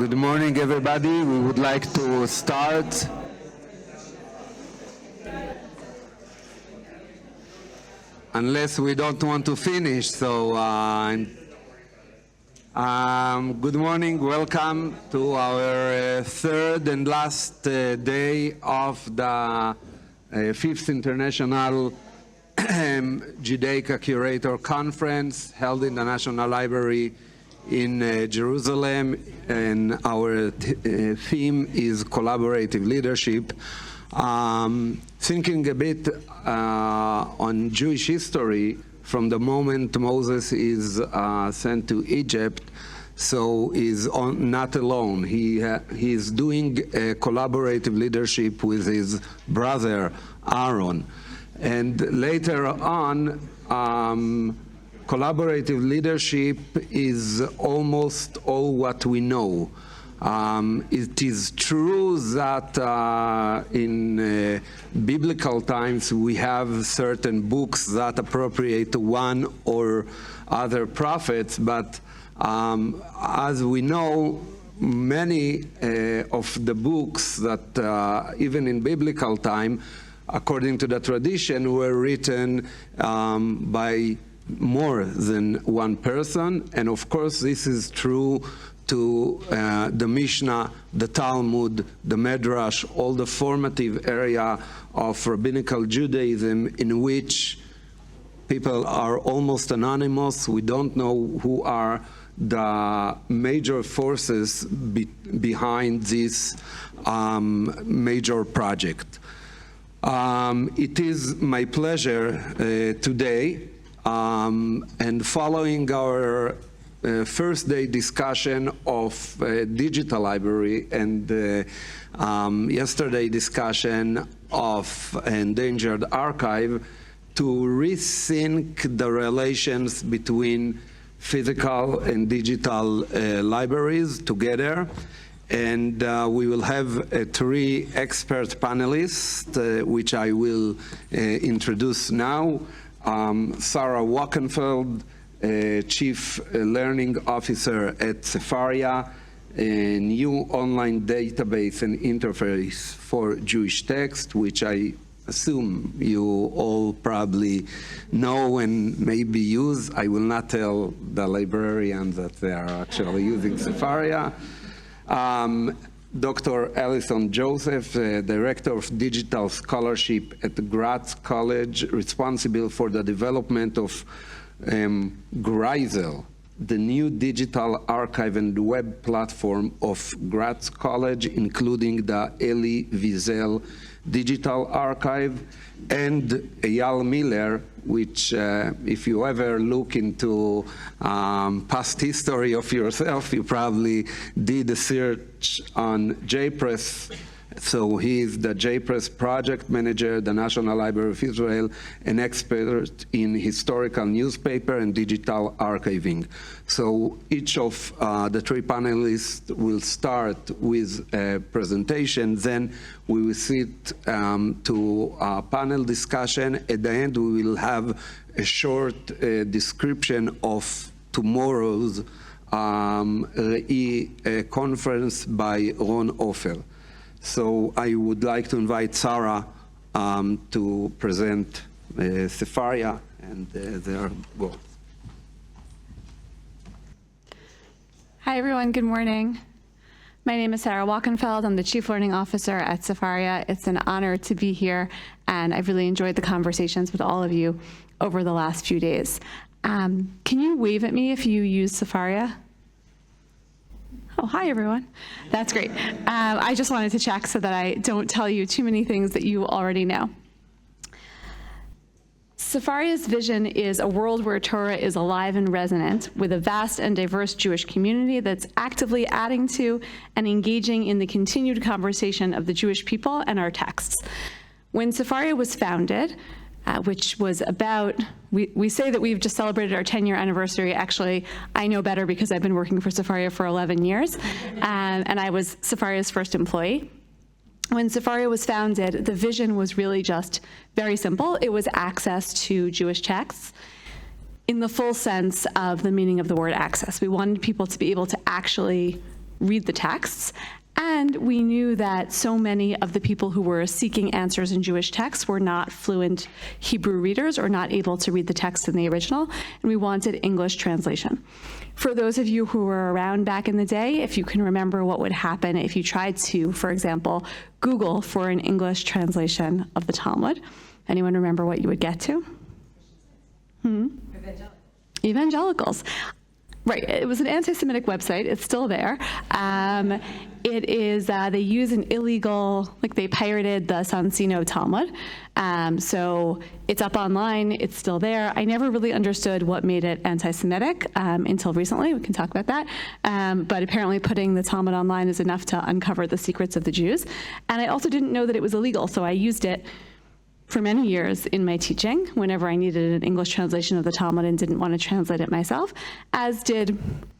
Good morning, everybody. We would like to start. Unless we don't want to finish, so good morning. Welcome to our third and last day of the 5th International Judaica Curator Conference held in the National Library in Jerusalem, and our theme is collaborative leadership. Thinking a bit on Jewish history from the moment Moses is sent to Egypt, so he's not alone. He is doing collaborative leadership with his brother Aaron, and later on, collaborative leadership is almost all what we know. It is true that in biblical times we have certain books that appropriate one or other prophets, but as we know, many of the books that even in biblical time, according to the tradition, were written by more than one person, and of course this is true to the Mishnah, the Talmud, the Midrash, all the formative area of rabbinical Judaism in which people are almost anonymous. We don't know who are the major forces behind this major project. It is my pleasure today, and following our first day discussion of digital library and yesterday discussion of endangered archive, to rethink the relations between physical and digital libraries together. And we will have three expert panelists, which I will introduce now. Sara Wolkenfeld, Chief Learning Officer at Sefaria, a new online database and interface for Jewish text, which I assume you all probably know and maybe use. I will not tell the librarians that they are actually using Sefaria. Dr. Alison Joseph, Director of Digital Scholarship at Gratz College, responsible for the development of Gratz, the new digital archive and web platform of Gratz College, including the Eli Wiesel Digital Archive, and Eyal Miller, which if you ever look into past history of yourself, you probably did a search on JPress. So he is the JPress project manager, the National Library of Israel, an expert in historical newspaper and digital archiving. So each of the three panelists will start with a presentation, then we will sit to a panel discussion. At the end, we will have a short description of tomorrow's conference by Ron Ofer. So I would like to invite Sara to present Sefaria and their goals. Hi, everyone. Good morning. My name is Sara Wolkenfeld. I'm the Chief Learning Officer at Sefaria. It's an honor to be here, and I've really enjoyed the conversations with all of you over the last few days. Can you wave at me if you use Sefaria? Oh, hi, everyone. That's great. I just wanted to check so that I don't tell you too many things that you already know. Sefaria's vision is a world where Torah is alive and resonant, with a vast and diverse Jewish community that's actively adding to and engaging in the continued conversation of the Jewish people and our texts. When Sefaria was founded, which was about, we say that we've just celebrated our 10-year anniversary. Actually, I know better because I've been working for Sefaria for 11 years, and I was Sefaria's first employee. When Sefaria was founded, the vision was really just very simple. It was access to Jewish texts in the full sense of the meaning of the word access. We wanted people to be able to actually read the texts. And we knew that so many of the people who were seeking answers in Jewish texts were not fluent Hebrew readers or not able to read the text in the original, and we wanted English translation. For those of you who were around back in the day, if you can remember what would happen if you tried to, for example, Google for an English translation of the Talmud, anyone remember what you would get to? Evangelicals. Right, it was an anti-Semitic website. It's still there. It is, they use an illegal, like they pirated the Sansino Talmud. So it's up online, it's still there. I never really understood what made it anti-Semitic until recently. We can talk about that. But apparently putting the Talmud online is enough to uncover the secrets of the Jews. And I also didn't know that it was illegal, so I used it for many years in my teaching, whenever I needed an English translation of the Talmud and didn't want to translate it myself, as did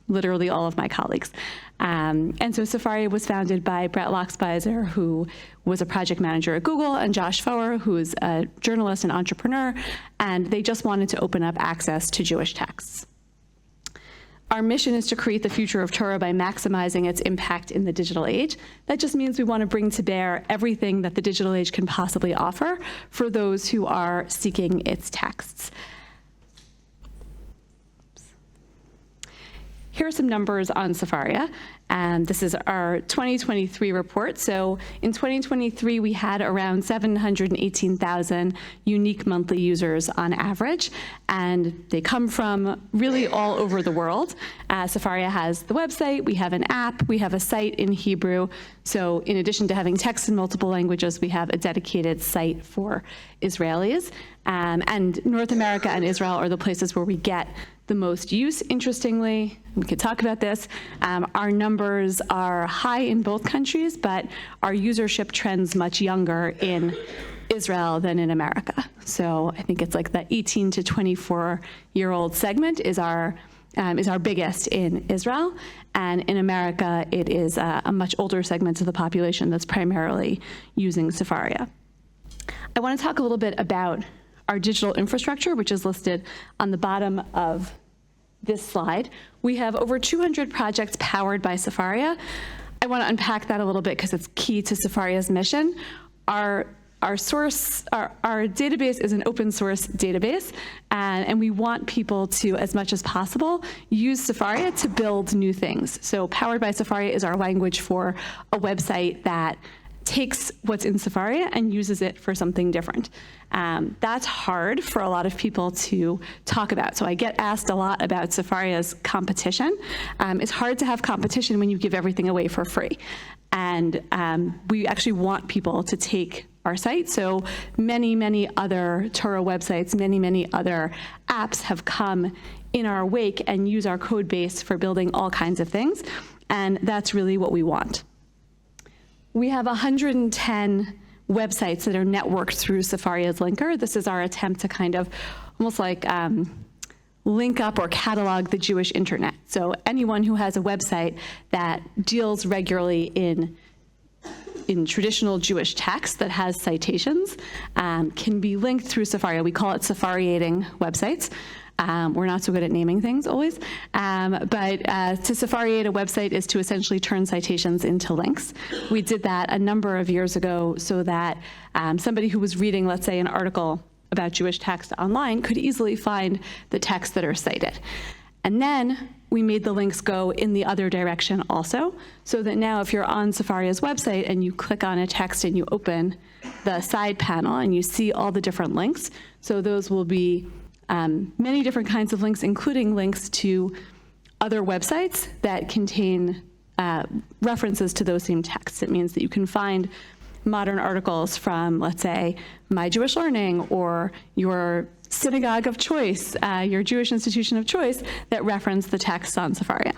literally all of my colleagues. And so Sefaria was founded by Brett Loxbizer, who was a project manager at Google, and Josh Foer, who's a journalist and entrepreneur, and they just wanted to open up access to Jewish texts. Our mission is to create the future of Torah by maximizing its impact in the digital age. That just means we want to bring to bear everything that the digital age can possibly offer for those who are seeking its texts. Here are some numbers on Sefaria, and this is our 2023 report. So in 2023, we had around 718,000 unique monthly users on average, and they come from really all over the world. Sefaria has the website, we have an app, we have a site in Hebrew. So in addition to having text in multiple languages, we have a dedicated site for Israelis. And North America and Israel are the places where we get the most use. Interestingly, we could talk about this, our numbers are high in both countries, but our usership trends much younger in Israel than in America. So I think it's like the 18 to 24-year-old segment is our biggest in Israel, and in America it is a much older segment of the population that's primarily using Sefaria. I want to talk a little bit about our digital infrastructure, which is listed on the bottom of this slide. We have over 200 projects powered by Sefaria. I want to unpack that a little bit because it's key to Sefaria's mission. Our database is an open source database, and we want people to, as much as possible, use Sefaria to build new things. So Powered by Sefaria is our language for a website that takes what's in Sefaria and uses it for something different. That's hard for a lot of people to talk about. So I get asked a lot about Sefaria's competition. It's hard to have competition when you give everything away for free. And we actually want people to take our site. So many other Torah websites, many other apps have come in our wake and use our code base for building all kinds of things. And that's really what we want. We have 110 websites that are networked through Sefaria's linker. This is our attempt to kind of almost like link up or catalog the Jewish internet. So anyone who has a website that deals regularly in traditional Jewish text that has citations can be linked through Sefaria. We call it Sefariating websites. We're not so good at naming things always, but to Sefariate a website is to essentially turn citations into links. We did that a number of years ago so that somebody who was reading, let's say, an article about Jewish text online could easily find the texts that are cited. And then we made the links go in the other direction also, so that now if you're on Sefaria's website and you click on a text and you open the side panel and you see all the different links, so those will be many different kinds of links, including links to other websites that contain references to those same texts. It means that you can find modern articles from, let's say, My Jewish Learning or your synagogue of choice, your Jewish institution of choice, that reference the text on Sefaria.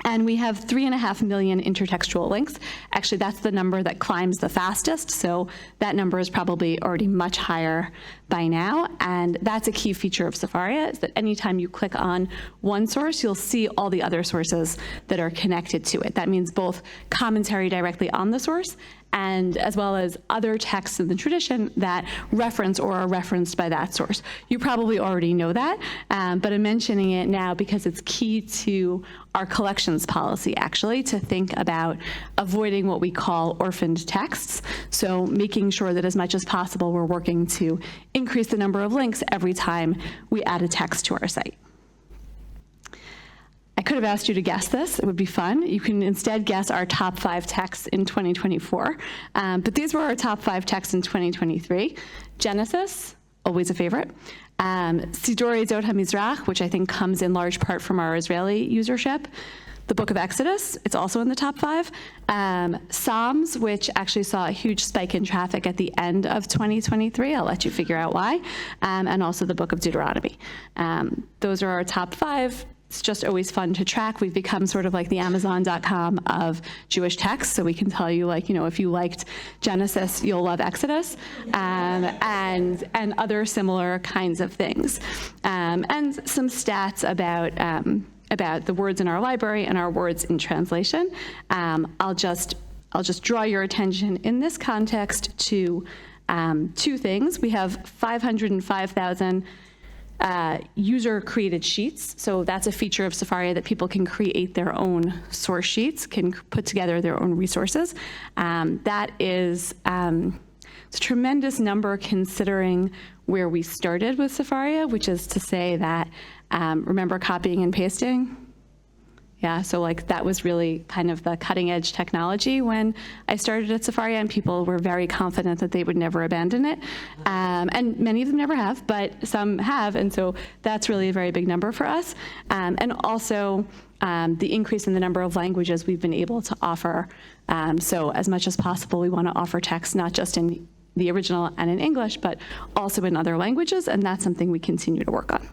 And we have 3.5 million intertextual links. Actually, that's the number that climbs the fastest, so that number is probably already much higher by now. And that's a key feature of Sefaria, is that anytime you click on one source, you'll see all the other sources that are connected to it. That means both commentary directly on the source and as well as other texts in the tradition that reference or are referenced by that source. You probably already know that, but I'm mentioning it now because it's key to our collections policy, actually, to think about avoiding what we call orphaned texts. So making sure that as much as possible, we're working to increase the number of links every time we add a text to our site. I could have asked you to guess this. It would be fun. You can instead guess our top 5 texts in 2024. But these were our top 5 texts in 2023. Genesis, always a favorite. Sidurei Zot HaMizrach, which I think comes in large part from our Israeli usership. The Book of Exodus, it's also in the top 5. Psalms, which actually saw a huge spike in traffic at the end of 2023. I'll let you figure out why. And also the Book of Deuteronomy. Those are our top 5. It's just always fun to track. We've become sort of like the Amazon.com of Jewish texts, so we can tell you, like, if you liked Genesis, you'll love Exodus, and other similar kinds of things, and some stats about the words in our library and our words in translation. I'll just draw your attention in this context to 2 things. We have 505,000 user-created sheets. So that's a feature of Sefaria that people can create their own source sheets, can put together their own resources. That is it's a tremendous number considering where we started with Sefaria, which is to say that, remember copying and pasting? Yeah, so like that was really kind of the cutting edge technology when I started at Sefaria, and people were very confident that they would never abandon it. And many of them never have, but some have, and so that's really a very big number for us. And also the increase in the number of languages we've been able to offer. So as much as possible, we want to offer text not just in the original and in English, but also in other languages, and that's something we continue to work on.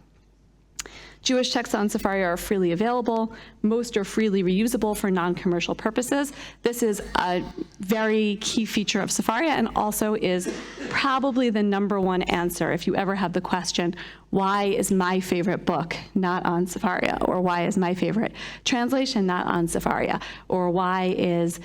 Jewish texts on Sefaria are freely available. Most are freely reusable for non-commercial purposes. This is a very key feature of Sefaria and also is probably the #1 answer if you ever have the question, why is my favorite book not on Sefaria? Or why is my favorite translation not on Sefaria? Or why is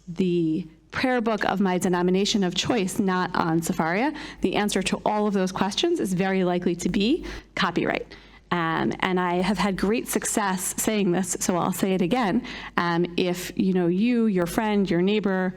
the prayer book of my denomination of choice not on Sefaria? The answer to all of those questions is very likely to be copyright. And I have had great success saying this, so I'll say it again. If you, your friend, your neighbor,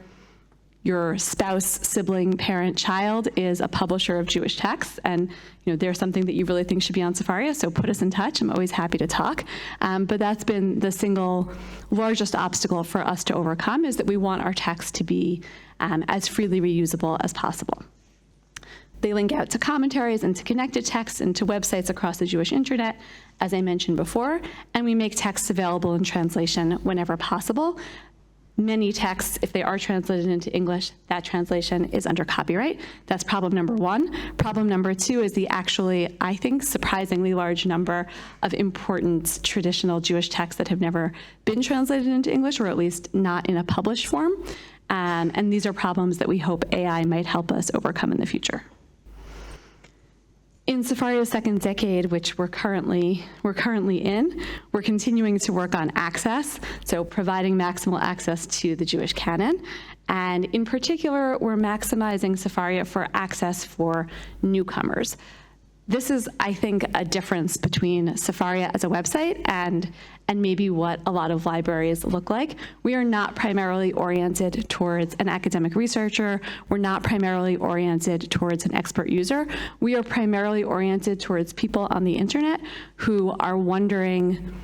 your spouse, sibling, parent, child is a publisher of Jewish texts, and there's something that you really think should be on Sefaria, so put us in touch. I'm always happy to talk. But that's been the single largest obstacle for us to overcome, is that we want our text to be as freely reusable as possible. They link out to commentaries and to connected texts and to websites across the Jewish internet, as I mentioned before, and we make texts available in translation whenever possible. Many texts, if they are translated into English, that translation is under copyright. That's problem #1. Problem #2 is the actually, I think, surprisingly large number of important traditional Jewish texts that have never been translated into English, or at least not in a published form. And these are problems that we hope AI might help us overcome in the future. In Sefaria's second decade, which we're currently in, we're continuing to work on access, so providing maximal access to the Jewish canon. And in particular, we're maximizing Sefaria for access for newcomers. This is, I think, a difference between Sefaria as a website and maybe what a lot of libraries look like. We are not primarily oriented towards an academic researcher. We're not primarily oriented towards an expert user. We are primarily oriented towards people on the internet who are wondering,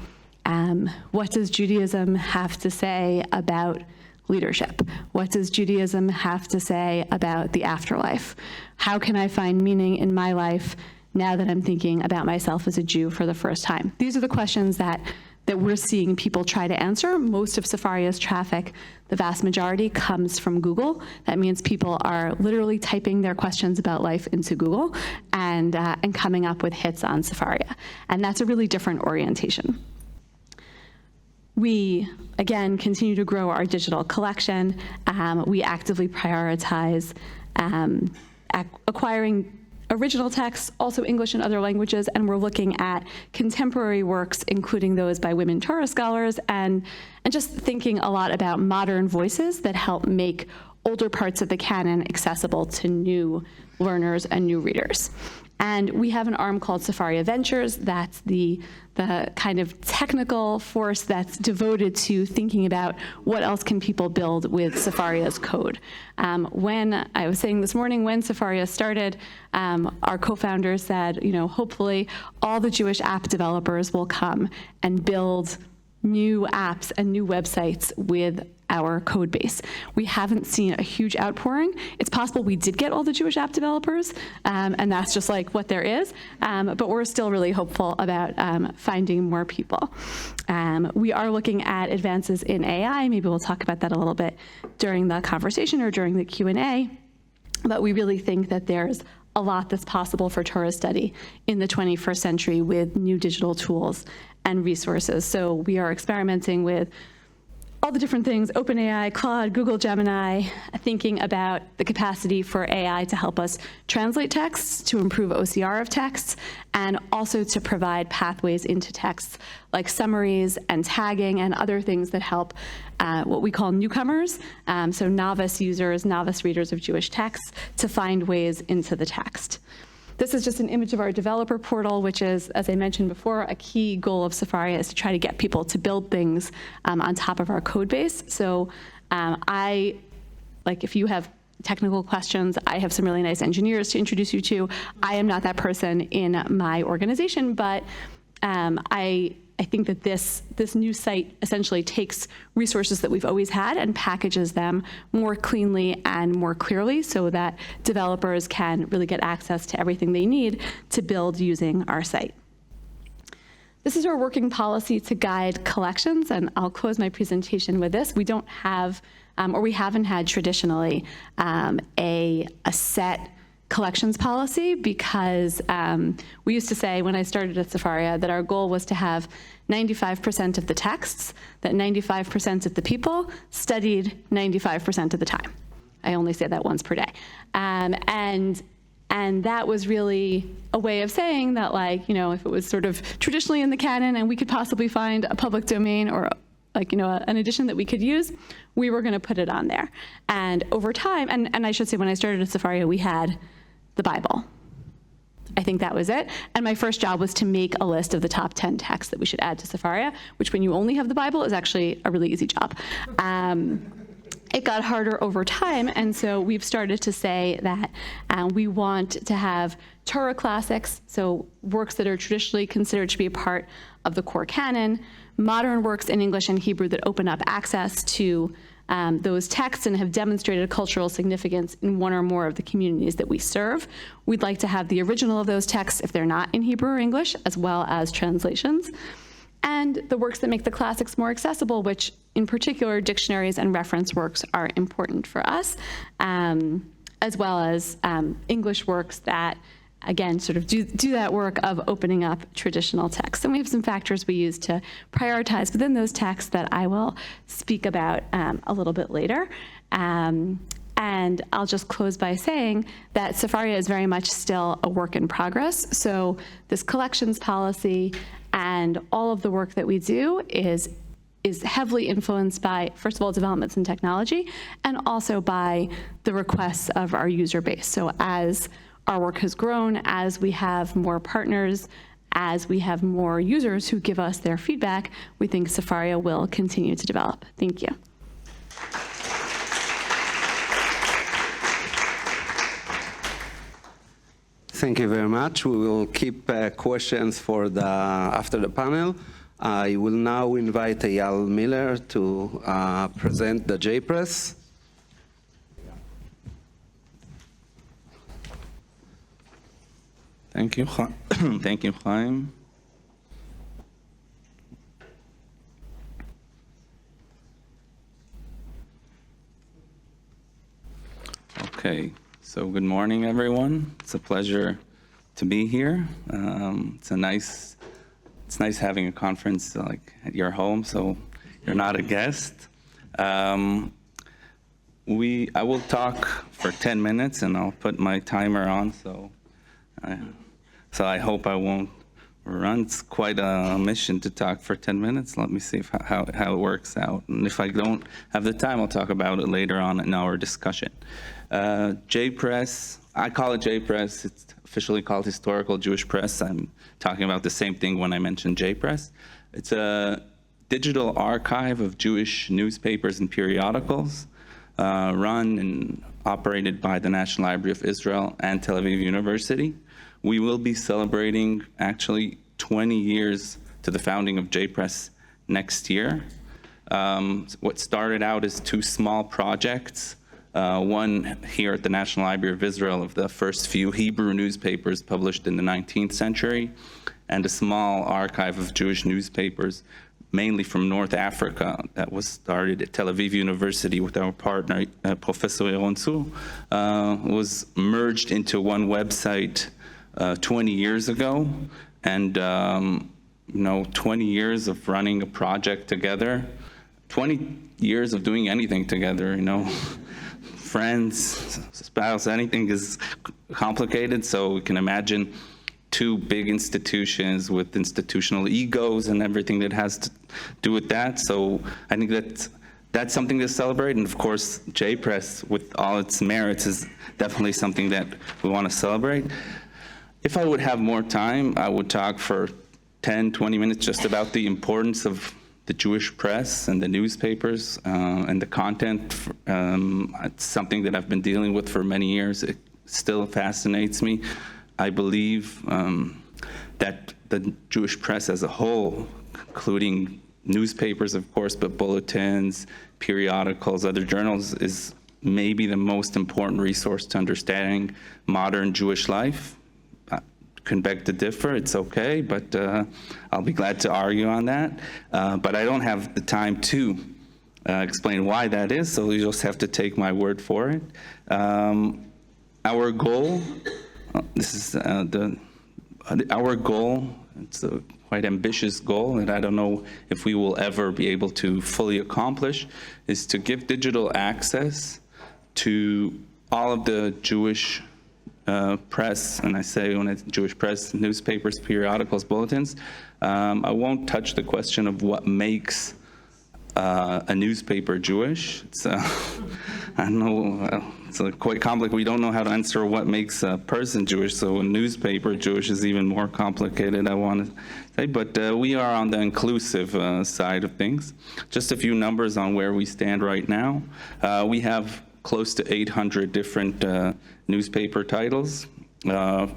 what does Judaism have to say about leadership? What does Judaism have to say about the afterlife? How can I find meaning in my life now that I'm thinking about myself as a Jew for the first time? These are the questions that we're seeing people try to answer. Most of Sefaria's traffic, the vast majority, comes from Google. That means people are literally typing their questions about life into Google and coming up with hits on Sefaria. And that's a really different orientation. We, again, continue to grow our digital collection. We actively prioritize acquiring original texts, also English and other languages, and we're looking at contemporary works, including those by women Torah scholars, and just thinking a lot about modern voices that help make older parts of the canon accessible to new learners and new readers. And we have an arm called Sefaria Ventures. That's the kind of technical force that's devoted to thinking about what else can people build with Sefaria's code. When I was saying this morning, when Sefaria started, our co-founders said, hopefully all the Jewish app developers will come and build new apps and new websites with our code base. We haven't seen a huge outpouring. It's possible we did get all the Jewish app developers, and that's just like what there is, but we're still really hopeful about finding more people. We are looking at advances in AI. Maybe we'll talk about that a little bit during the conversation or during the Q&A, but we really think that there's a lot that's possible for Torah study in the 21st century with new digital tools and resources. So we are experimenting with all the different things, OpenAI, Claude, Google Gemini, thinking about the capacity for AI to help us translate texts, to improve OCR of texts, and also to provide pathways into texts like summaries and tagging and other things that help what we call newcomers, so novice users, novice readers of Jewish texts, to find ways into the text. This is just an image of our developer portal, which is, as I mentioned before, a key goal of Sefaria is to try to get people to build things on top of our code base. So if you have technical questions, I have some really nice engineers to introduce you to. I am not that person in my organization, but I think that this new site essentially takes resources that we've always had and packages them more cleanly and more clearly so that developers can really get access to everything they need to build using our site. This is our working policy to guide collections, and I'll close my presentation with this. We don't have, or we haven't had traditionally, a set collections policy because we used to say when I started at Sefaria that our goal was to have 95% of the texts, that 95% of the people studied 95% of the time. I only say that once per day. And that was really a way of saying that, if it was sort of traditionally in the canon and we could possibly find a public domain or an edition that we could use, we were going to put it on there. And over time, and I should say when I started at Sefaria, we had the Bible. I think that was it. And my first job was to make a list of the top 10 texts that we should add to Sefaria, which when you only have the Bible is actually a really easy job. It got harder over time, and so we've started to say that we want to have Torah classics, so works that are traditionally considered to be a part of the core canon, modern works in English and Hebrew that open up access to those texts and have demonstrated cultural significance in one or more of the communities that we serve. We'd like to have the original of those texts, if they're not in Hebrew or English, as well as translations. And the works that make the classics more accessible, which in particular dictionaries and reference works are important for us, as well as English works that, again, sort of do that work of opening up traditional texts. And we have some factors we use to prioritize within those texts that I will speak about a little bit later. And I'll just close by saying that Sefaria is very much still a work in progress. So this collections policy and all of the work that we do is heavily influenced by, first of all, developments in technology, and also by the requests of our user base. So as our work has grown, as we have more partners, as we have more users who give us their feedback, we think Sefaria will continue to develop. Thank you. Thank you very much. We will keep questions for after the panel. I will now invite Eyal Miller to present the JPress. Thank you. Thank you, Chaim. Okay, so good morning, everyone. It's a pleasure to be here. It's nice having a conference like at your home, so you're not a guest. I will talk for 10 minutes, and I'll put my timer on, so So I hope I won't run. It's quite a mission to talk for 10 minutes. Let me see how it works out. And if I don't have the time, I'll talk about it later on in our discussion. J-Press, I call it J-Press. It's officially called Historical Jewish Press. I'm talking about the same thing when I mentioned J-Press. It's a digital archive of Jewish newspapers and periodicals, run and operated by the National Library of Israel and Tel Aviv University. We will be celebrating actually 20 years to the founding of J-Press next year. What started out as two small projects, one here at the National Library of Israel of the first few Hebrew newspapers published in the 19th century, and a small archive of Jewish newspapers, mainly from North Africa, that was started at Tel Aviv University with our partner, Professor Yoel, was merged into one website 20 years ago. And 20 years of running a project together, 20 years of doing anything together, friends, spouse, anything is complicated. So we can imagine two big institutions with institutional egos and everything that has to do with that. So I think that's something to celebrate. And of course, J-Press, with all its merits, is definitely something that we want to celebrate. If I would have more time, I would talk for 10, 20 minutes just about the importance of the Jewish press and the newspapers and the content. It's something that I've been dealing with for many years. It still fascinates me. I believe that the Jewish press as a whole, including newspapers, of course, but bulletins, periodicals, other journals, is maybe the most important resource to understanding modern Jewish life. Can beg to differ, it's okay, but I'll be glad to argue on that. But I don't have the time to explain why that is, so you just have to take my word for it. Our goal, our goal, it's a quite ambitious goal, and I don't know if we will ever be able to fully accomplish, is to give digital access to all of the Jewish press, and I say when it's Jewish press, newspapers, periodicals, bulletins. I won't touch the question of what makes a newspaper Jewish. It's, I don't know, it's quite complicated. We don't know how to answer what makes a person Jewish, so a newspaper Jewish is even more complicated, I want to say. But we are on the inclusive side of things. Just a few numbers on where we stand right now. We have close to 800 different newspaper titles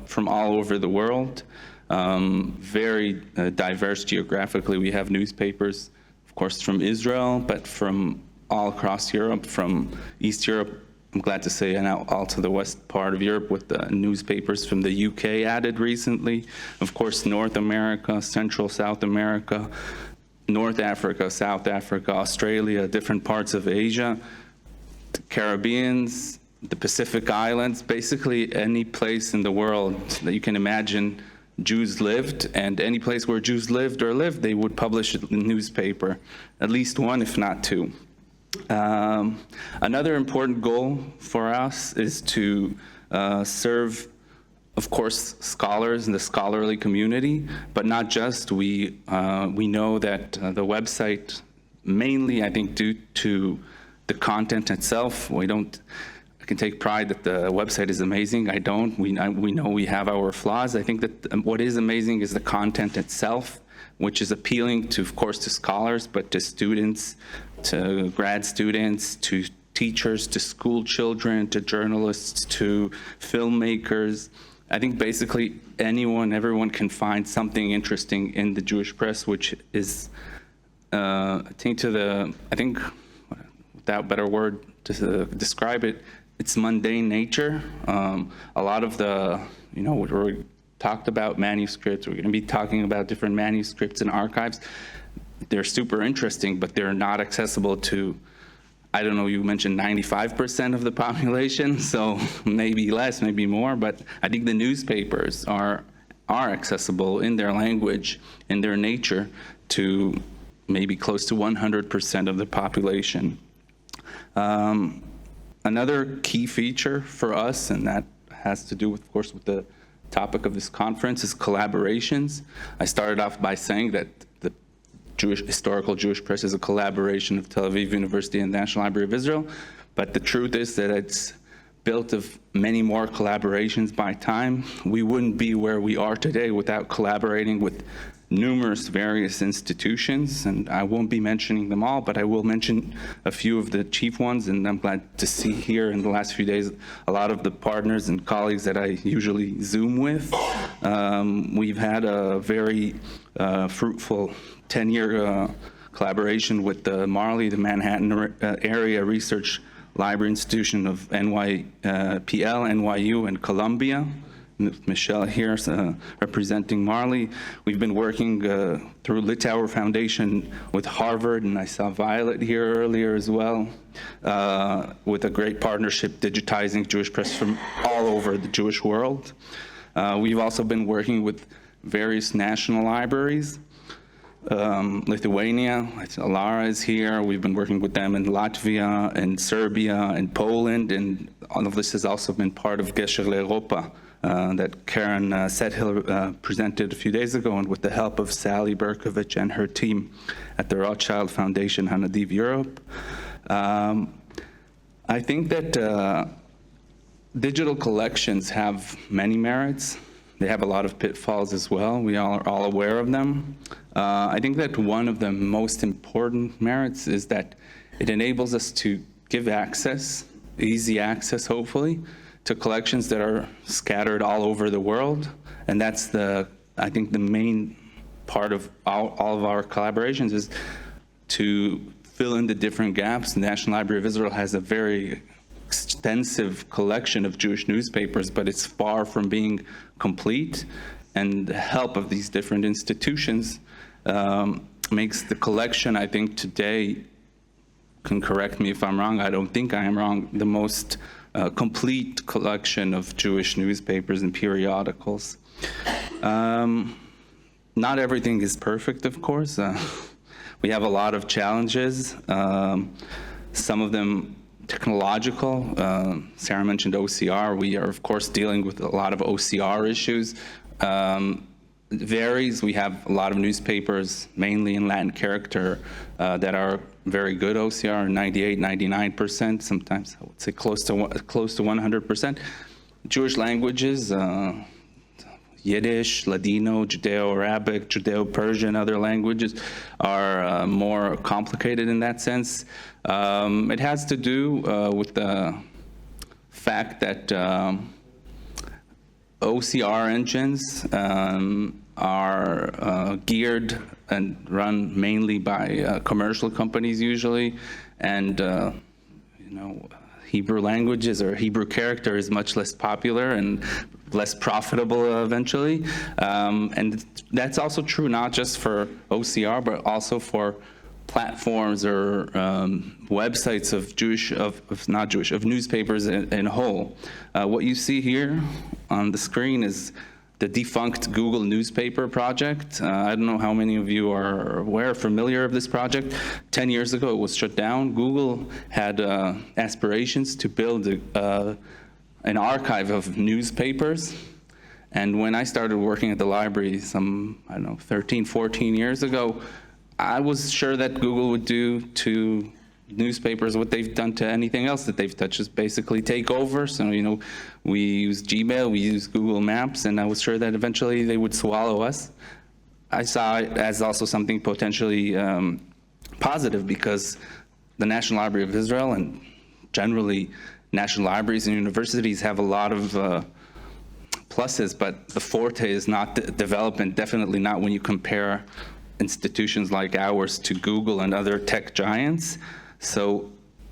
from all over the world, very diverse geographically. We have newspapers, of course, from Israel, but from all across Europe, from East Europe, I'm glad to say, and all to the west part of Europe, with the newspapers from the UK added recently. Of course, North America, Central South America, North Africa, South Africa, Australia, different parts of Asia, the Caribbeans, the Pacific Islands, basically any place in the world that you can imagine Jews lived, and any place where Jews lived, they would publish a newspaper, at least one, if not two. Another important goal for us is to serve, of course, scholars in the scholarly community, but not just. We know that the website, mainly, I think, due to the content itself, I can take pride that the website is amazing. I don't. We know we have our flaws. I think that what is amazing is the content itself, which is appealing to, of course, to scholars, but to students, to grad students, to teachers, to school children, to journalists, to filmmakers. I think basically everyone can find something interesting in the Jewish press, which is, I think without a better word to describe it, it's mundane nature. A lot of the, we talked about manuscripts. We're going to be talking about different manuscripts and archives. They're super interesting, but they're not accessible to, I don't know, you mentioned 95% of the population, so maybe less, maybe more, but I think the newspapers are accessible in their language, in their nature, to maybe close to 100% of the population. Another key feature for us, and that has to do, of course, with the topic of this conference is collaborations. I started off by saying that the Historical Jewish Press is a collaboration of Tel Aviv University and the National Library of Israel, but the truth is that it's built of many more collaborations by time. We wouldn't be where we are today without collaborating with numerous various institutions, and I won't be mentioning them all, but I will mention a few of the chief ones, and I'm glad to see here in the last few days a lot of the partners and colleagues that I usually Zoom with. We've had a very fruitful 10-year collaboration with the Marley, the Manhattan Area Research Library Institution of PL, NYU, and Columbia. Michelle here representing Marley. We've been working through Litauer Foundation with Harvard, and I saw Violet here earlier as well, with a great partnership digitizing Jewish press from all over the Jewish world. We've also been working with various national libraries. Lithuania, Lara is here. We've been working with them in Latvia and Serbia and Poland, and all of this has also been part of Gesher l'Europa that Karen Sethill presented a few days ago, and with the help of Sally Berkovich and her team at the Rothschild Foundation Hanadiv Europe. I think that digital collections have many merits. They have a lot of pitfalls as well. We are all aware of them. I think that one of the most important merits is that it enables us to give access, easy access hopefully, to collections that are scattered all over the world. And that's I think the main part of all of our collaborations is to fill in the different gaps. The National Library of Israel has a very extensive collection of Jewish newspapers, but it's far from being complete. And the help of these different institutions makes the collection, I think today, can correct me if I'm wrong, I don't think I am wrong, the most complete collection of Jewish newspapers and periodicals. Not everything is perfect, of course. We have a lot of challenges, some of them technological. Sarah mentioned OCR. We are, of course, dealing with a lot of OCR issues. It varies. We have a lot of newspapers, mainly in Latin character, that are very good OCR, 98, 99%, sometimes I would say close to 100%. Jewish languages, Yiddish, Ladino, Judeo-Arabic, Judeo-Persian, other languages are more complicated in that sense. It has to do with the fact that OCR engines are geared and run mainly by commercial companies usually, and Hebrew languages or Hebrew character is much less popular and less profitable eventually. And that's also true not just for OCR, but also for platforms or websites of newspapers in whole. What you see here on the screen is the defunct Google newspaper project. I don't know how many of you are familiar of this project. 10 years ago, it was shut down. Google had aspirations to build an archive of newspapers. And when I started working at the library 13, 14 years ago, I was sure that Google would do to newspapers what they've done to anything else that they've touched, is basically take over. So, we use Gmail, we use Google Maps, and I was sure that eventually they would swallow us. I saw it as also something potentially positive, because the National Library of Israel and generally national libraries and universities have a lot of pluses, but the forte is not development, definitely not when you compare institutions like ours to Google and other tech giants. So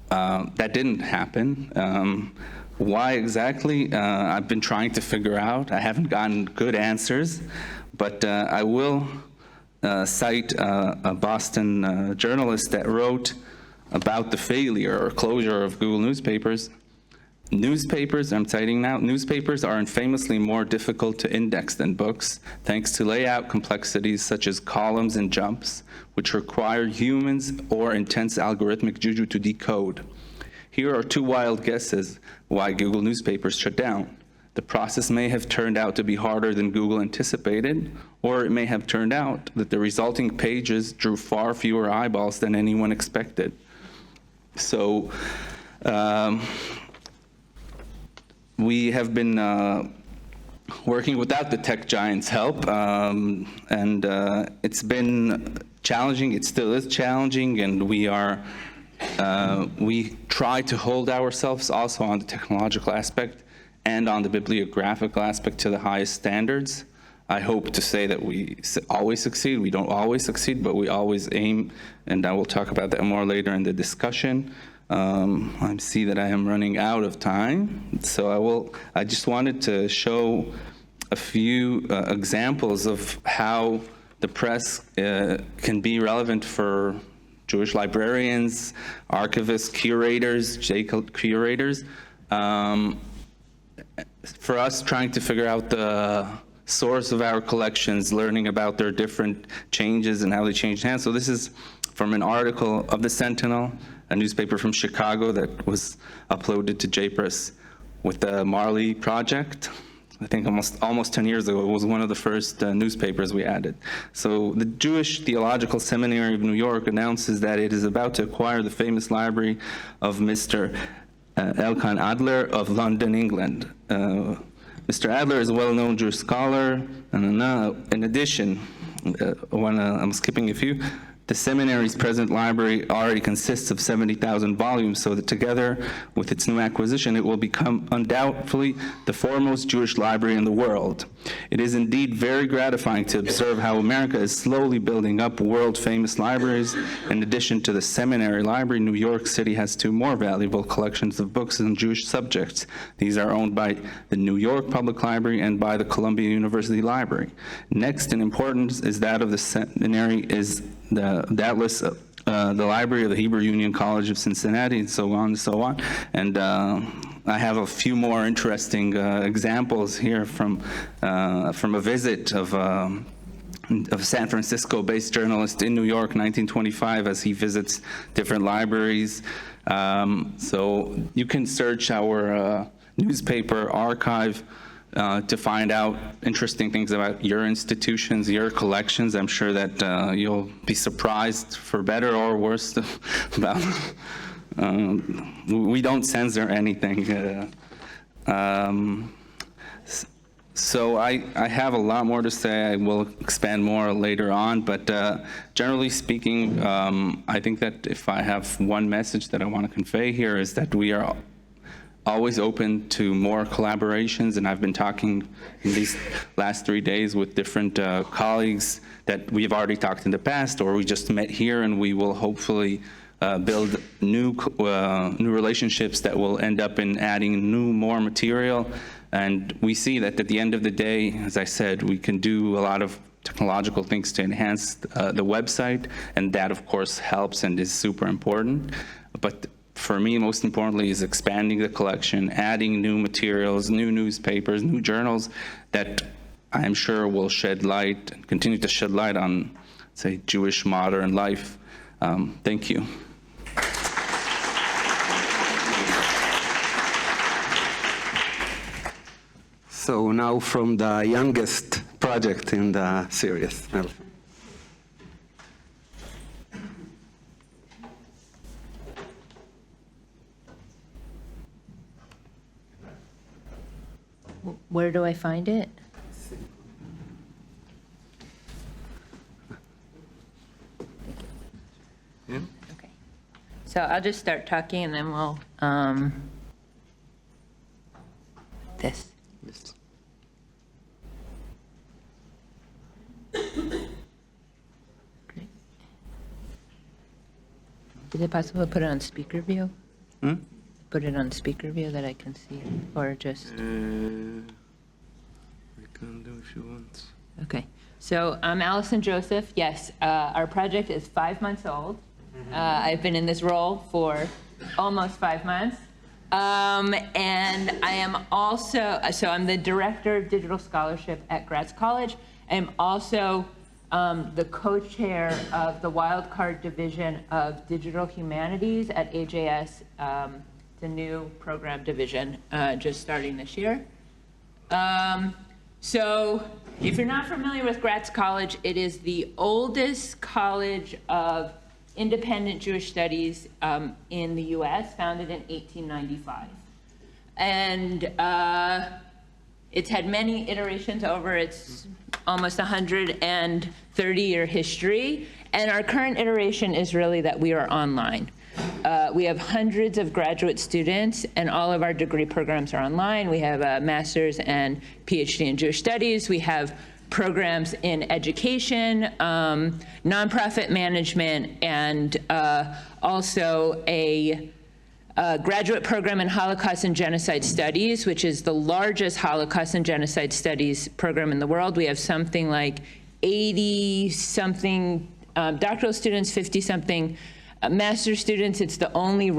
that didn't happen. Why exactly? I've been trying to figure out. I haven't gotten good answers, but I will cite a Boston journalist that wrote about the failure or closure of Google newspapers. Newspapers, I'm citing now, newspapers are infamously more difficult to index than books, thanks to layout complexities such as columns and jumps, which require humans or intense algorithmic juju to decode. Here are two wild guesses why Google newspapers shut down. The process may have turned out to be harder than Google anticipated, or it may have turned out that the resulting pages drew far fewer eyeballs than anyone expected. So we have been working without the tech giants' help, and it's been challenging. It still is challenging, and we try to hold ourselves also on the technological aspect and on the bibliographical aspect to the highest standards. I hope to say that we always succeed. We don't always succeed, but we always aim, and I will talk about that more later in the discussion. I see that I am running out of time, so I just wanted to show a few examples of how the press can be relevant for Jewish librarians, archivists, curators, curators. For us, trying to figure out the source of our collections, learning about their different changes and how they changed hands. So this is from an article of the Sentinel, a newspaper from Chicago that was uploaded to JPress with the Marley project. I think almost 10 years ago. It was one of the first newspapers we added. So the Jewish Theological Seminary of New York announces that it is about to acquire the famous library of Mr. Elkan Adler of London, England. Mr. Adler is a well-known Jewish scholar. In addition, I'm skipping a few. The seminary's present library already consists of 70,000 volumes, so that together with its new acquisition, it will become undoubtedly the foremost Jewish library in the world. It is indeed very gratifying to observe how America is slowly building up world-famous libraries. In addition to the seminary library, New York City has two more valuable collections of books on Jewish subjects. These are owned by the New York Public Library and by the Columbia University Library. Next in importance is that of the seminary is the Library of the Hebrew Union College of Cincinnati, and so on and so on. And I have a few more interesting examples here from a visit of San Francisco-based journalist in New York, 1925, as he visits different libraries. So you can search our newspaper archive to find out interesting things about your institutions, your collections. I'm sure that you'll be surprised, for better or worse, about. We don't censor anything. So I have a lot more to say. I will expand more later on, but generally speaking, I think that if I have one message that I want to convey here is that we are always open to more collaborations, and I've been talking in these last 3 days with different colleagues that we've already talked in the past, or we just met here, and we will hopefully build new relationships that will end up in adding more material. And we see that at the end of the day, as I said, we can do a lot of technological things to enhance the website, and that of course helps and is super important. But for me, most importantly, is expanding the collection, adding new materials, new newspapers, new journals that I'm sure will shed light and continue to shed light on, say, Jewish modern life. Thank you. So now from the youngest project in the series. Where do I find it? Yeah. Okay. So I'll just start talking and then we'll, this. Yes. Great. Is it possible to put it on speaker view? Put it on speaker view that I can see, or just? I can do if you want. Okay. So I'm Alison Joseph. Yes, our project is 5 months old. I've been in this role for almost 5 months. And I am also, so I'm the Director of Digital Scholarship at Gratz College. I'm also the co-chair of the Wildcard Division of Digital Humanities at AJS, the new program division just starting this year. So if you're not familiar with Gratz College, it is the oldest college of independent Jewish studies in the US, founded in 1895. And it's had many iterations over its almost 130-year history. And our current iteration is really that we are online. We have hundreds of graduate students, and all of our degree programs are online. We have a master's and PhD in Jewish studies. We have programs in education, nonprofit management, and also a graduate program in Holocaust and Genocide Studies, which is the largest Holocaust and Genocide Studies program in the world. We have something like 80-something doctoral students, 50-something master's students. It's the only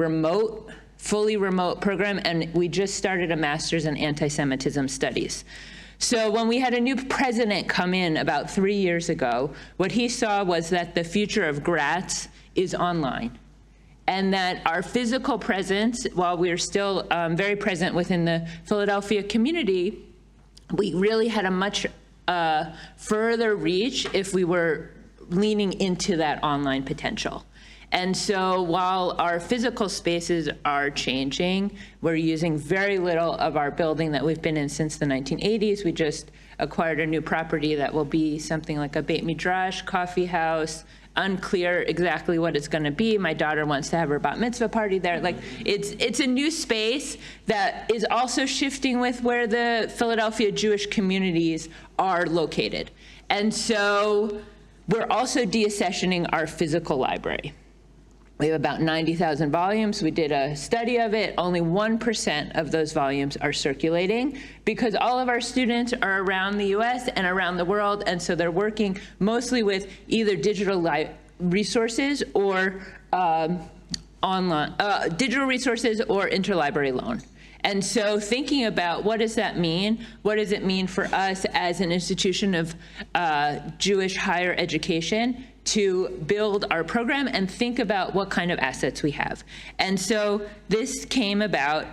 fully remote program, and we just started a master's in anti-Semitism studies. So when we had a new president come in about 3 years ago, what he saw was that the future of Gratz is online, and that our physical presence, while we're still very present within the Philadelphia community, we really had a much further reach if we were leaning into that online potential. And so while our physical spaces are changing, we're using very little of our building that we've been in since the 1980s. We just acquired a new property that will be something like a Beit Midrash, coffee house, unclear exactly what it's going to be. My daughter wants to have her bat mitzvah party there. Like, it's a new space that is also shifting with where the Philadelphia Jewish communities are located. And so we're also deaccessioning our physical library. We have about 90,000 volumes. We did a study of it. Only 1% of those volumes are circulating because all of our students are around the US and around the world, and so they're working mostly with either digital resources or online, digital resources or interlibrary loan. And so thinking about what does that mean? What does it mean for us as an institution of Jewish higher education to build our program and think about what kind of assets we have? And so this came about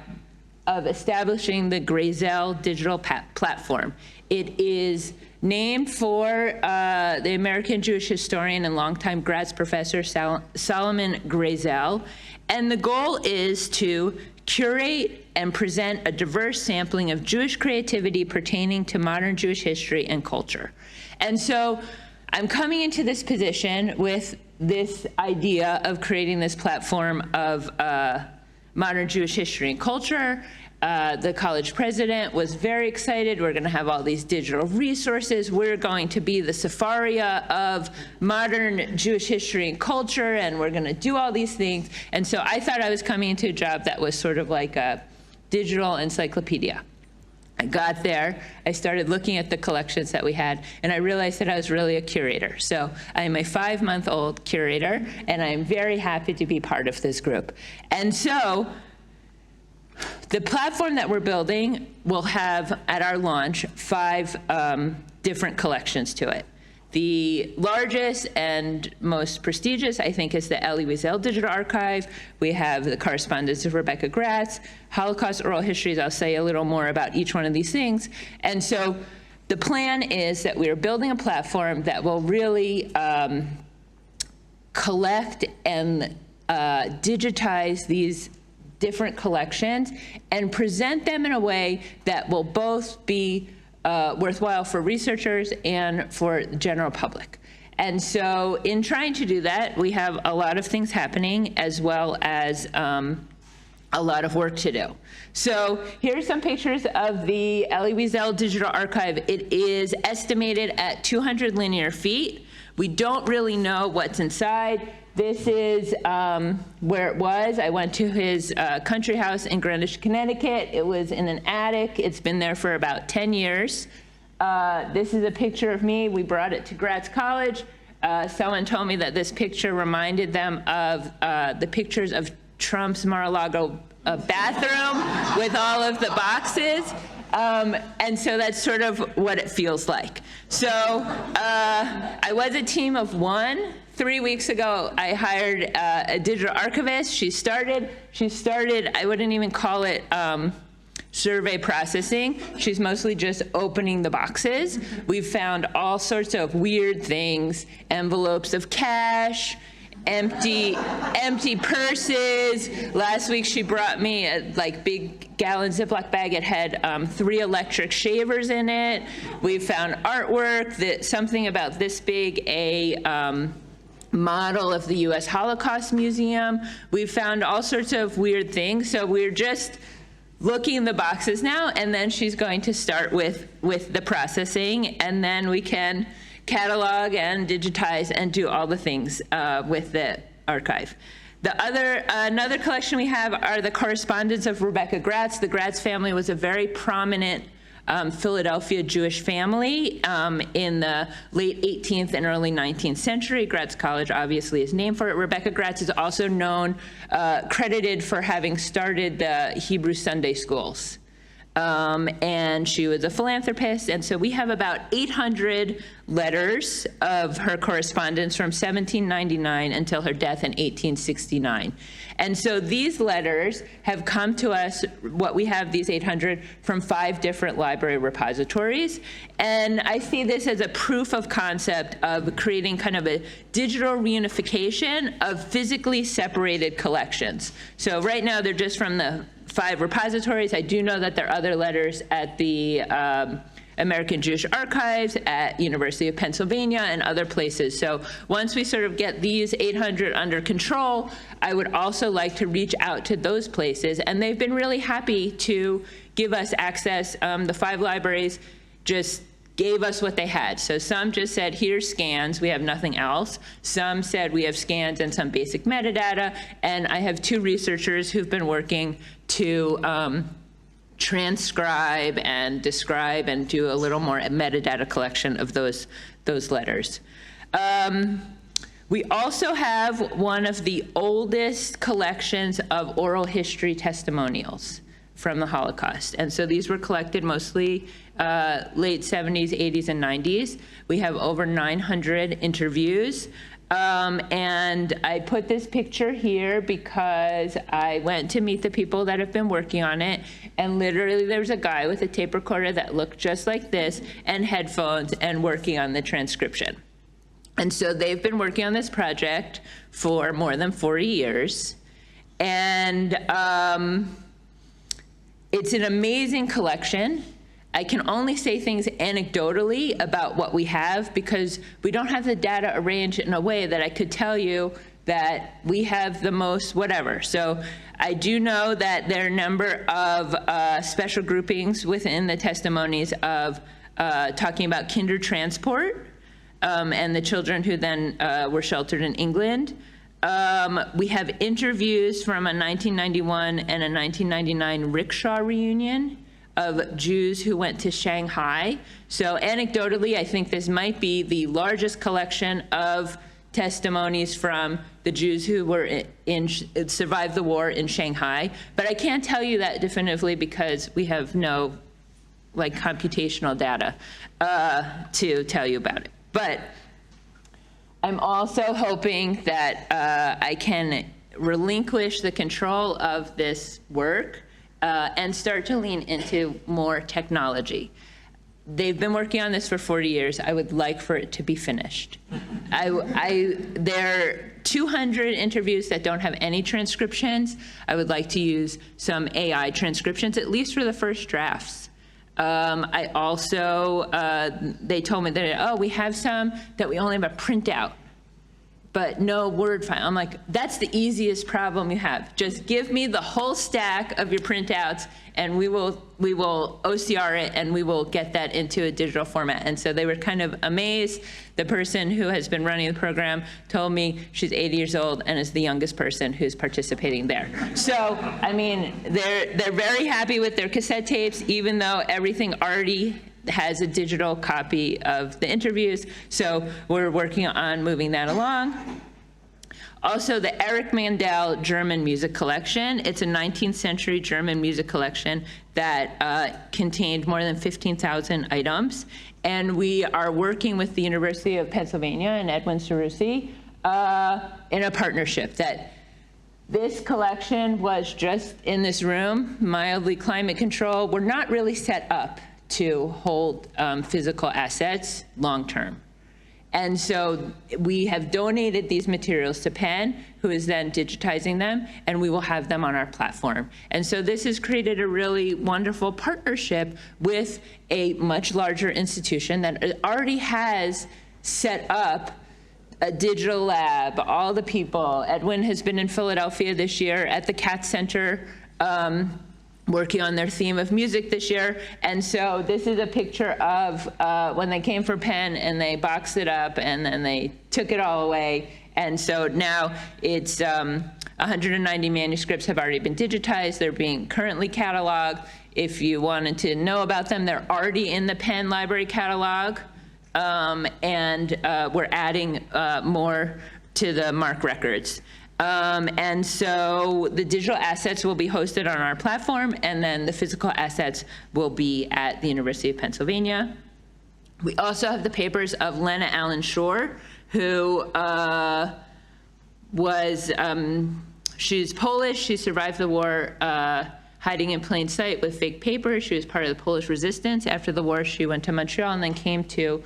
of establishing the Grazel digital platform. It is named for the American Jewish historian and longtime Gratz professor Solomon Grazel. And the goal is to curate and present a diverse sampling of Jewish creativity pertaining to modern Jewish history and culture. And so I'm coming into this position with this idea of creating this platform of modern Jewish history and culture. The college president was very excited. We're going to have all these digital resources. We're going to be the Sefaria of modern Jewish history and culture, and we're going to do all these things. And so I thought I was coming into a job that was sort of like a digital encyclopedia. I got there, I started looking at the collections that we had, and I realized that I was really a curator. So I am a 5-month-old curator, and I'm very happy to be part of this group. And so the platform that we're building will have, at our launch, 5 different collections to it. The largest and most prestigious, I think, is the Elie Wiesel Digital Archive. We have the correspondence of Rebecca Gratz, Holocaust oral histories. I'll say a little more about each one of these things. And so the plan is that we are building a platform that will really collect and digitize these different collections and present them in a way that will both be worthwhile for researchers and for the general public. And so in trying to do that, we have a lot of things happening as well as a lot of work to do. So here's some pictures of the Elie Wiesel Digital Archive. It is estimated at 200 linear feet. We don't really know what's inside. This is where it was. I went to his country house in Greenwich, Connecticut. It was in an attic. It's been there for about 10 years. This is a picture of me. We brought it to Gratz College. Someone told me that this picture reminded them of the pictures of Trump's Mar-a-Lago bathroom with all of the boxes. And so that's sort of what it feels like. So I was a team of 1. 3 weeks ago, I hired a digital archivist. She started, I wouldn't even call it survey processing. She's mostly just opening the boxes. We've found all sorts of weird things, envelopes of cash, empty purses. Last week she brought me a big gallon Ziploc bag. It had 3 electric shavers in it. We found artwork, that something about this big, a model of the U.S. Holocaust Museum. We found all sorts of weird things. So we're just looking in the boxes now, and then she's going to start with the processing, and then we can catalog and digitize and do all the things with the archive. Another collection we have are the correspondence of Rebecca Gratz. The Gratz family was a very prominent Philadelphia Jewish family in the late 18th and early 19th century. Gratz College obviously is named for it. Rebecca Gratz is also credited for having started the Hebrew Sunday schools. And she was a philanthropist, and so we have about 800 letters of her correspondence from 1799 until her death in 1869. And so these letters have come to us, these 800, from 5 different library repositories. And I see this as a proof of concept of creating kind of a digital reunification of physically separated collections. So right now they're just from the 5 repositories. I do know that there are other letters at the American Jewish Archives, at University of Pennsylvania, and other places. So once we sort of get these 800 under control, I would also like to reach out to those places, and they've been really happy to give us access. The 5 libraries just gave us what they had. So some just said, here's scans, we have nothing else. Some said, we have scans and some basic metadata. And I have 2 researchers who've been working to transcribe and describe and do a little more metadata collection of those letters. We also have one of the oldest collections of oral history testimonials from the Holocaust. And so these were collected mostly late 70s, 80s, and 90s. We have over 900 interviews. And I put this picture here because I went to meet the people that have been working on it, and literally there was a guy with a tape recorder that looked just like this and headphones and working on the transcription. And so they've been working on this project for more than 40 years. And it's an amazing collection. I can only say things anecdotally about what we have because we don't have the data arranged in a way that I could tell you that we have the most whatever. So I do know that there are a number of special groupings within the testimonies of talking about kinder transport and the children who then were sheltered in England. We have interviews from a 1991 and a 1999 rickshaw reunion of Jews who went to Shanghai. So anecdotally, I think this might be the largest collection of testimonies from the Jews who were survived the war in Shanghai. But I can't tell you that definitively because we have no computational data to tell you about it. But I'm also hoping that I can relinquish the control of this work and start to lean into more technology. They've been working on this for 40 years. I would like for it to be finished. There are 200 interviews that don't have any transcriptions. I would like to use some AI transcriptions, at least for the first drafts. I also, they told me that, we have some that we only have a printout, but no Word file. I'm like, that's the easiest problem you have. Just give me the whole stack of your printouts, and we will OCR it, and we will get that into a digital format. And so they were kind of amazed. The person who has been running the program told me she's 80 years old and is the youngest person who's participating there. So, I mean, they're very happy with their cassette tapes, even though everything already has a digital copy of the interviews. So we're working on moving that along. Also, the Erich Mandel German Music Collection. It's a 19th century German music collection that contained more than 15,000 items. And we are working with the University of Pennsylvania and Edwin Cerruti in a partnership that This collection was just in this room, mildly climate controlled. We're not really set up to hold physical assets long-term. And so we have donated these materials to Penn, who is then digitizing them, and we will have them on our platform. And so this has created a really wonderful partnership with a much larger institution that already has set up a digital lab, all the people. Edwin has been in Philadelphia this year at the Katz Center, working on their theme of music this year. And so this is a picture of when they came for Penn and they boxed it up and then they took it all away. And so now it's 190 manuscripts have already been digitized. They're being currently cataloged. If you wanted to know about them, they're already in the Penn Library catalog. And we're adding more to the MARC records. And so the digital assets will be hosted on our platform, and then the physical assets will be at the University of Pennsylvania. We also have the papers of Lena Allen Shore, who she's Polish. She survived the war hiding in plain sight with fake papers. She was part of the Polish resistance. After the war, she went to Montreal and then came to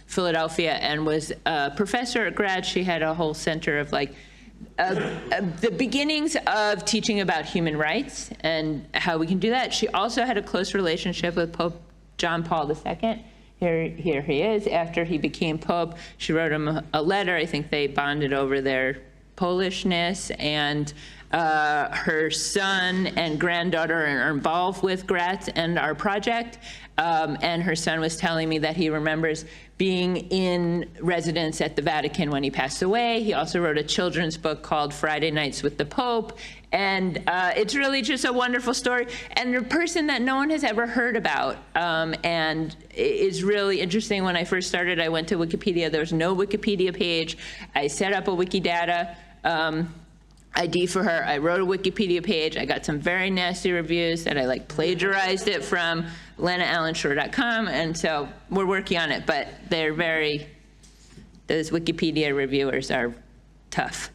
Philadelphia and was a professor at Gratz. She had a whole center of the beginnings of teaching about human rights and how we can do that. She also had a close relationship with Pope John Paul II. Here he is. After he became Pope, she wrote him a letter. I think they bonded over their Polishness, and her son and granddaughter are involved with Gratz and our project. And her son was telling me that he remembers being in residence at the Vatican when he passed away. He also wrote a children's book called Friday Nights with the Pope. And it's really just a wonderful story. And a person that no one has ever heard about. And it's really interesting. When I first started, I went to Wikipedia. There was no Wikipedia page. I set up a Wikidata ID for her. I wrote a Wikipedia page. I got some very nasty reviews that I plagiarized it from LenaAllenShore.com, and so we're working on it, but those Wikipedia reviewers are tough.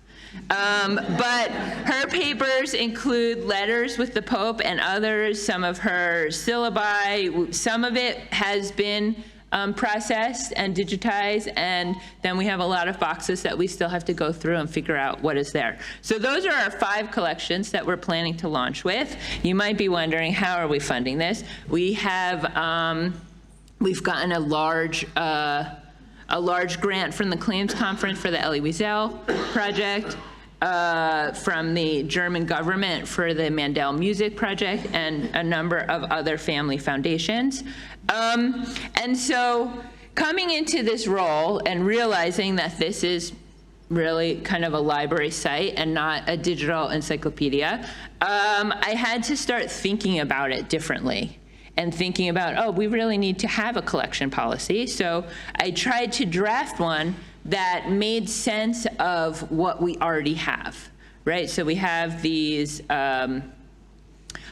But her papers include letters with the Pope and others, some of her syllabi. Some of it has been processed and digitized, and then we have a lot of boxes that we still have to go through and figure out what is there. So those are our 5 collections that we're planning to launch with. You might be wondering, how are we funding this? We have, we've gotten a large grant from the Claims Conference for the Elie Wiesel project, from the German government for the Mandel Music Project, and a number of other family foundations. And so coming into this role and realizing that this is really kind of a library site and not a digital encyclopedia, I had to start thinking about it differently and thinking about, we really need to have a collection policy. So I tried to draft one that made sense of what we already have, right? So we have these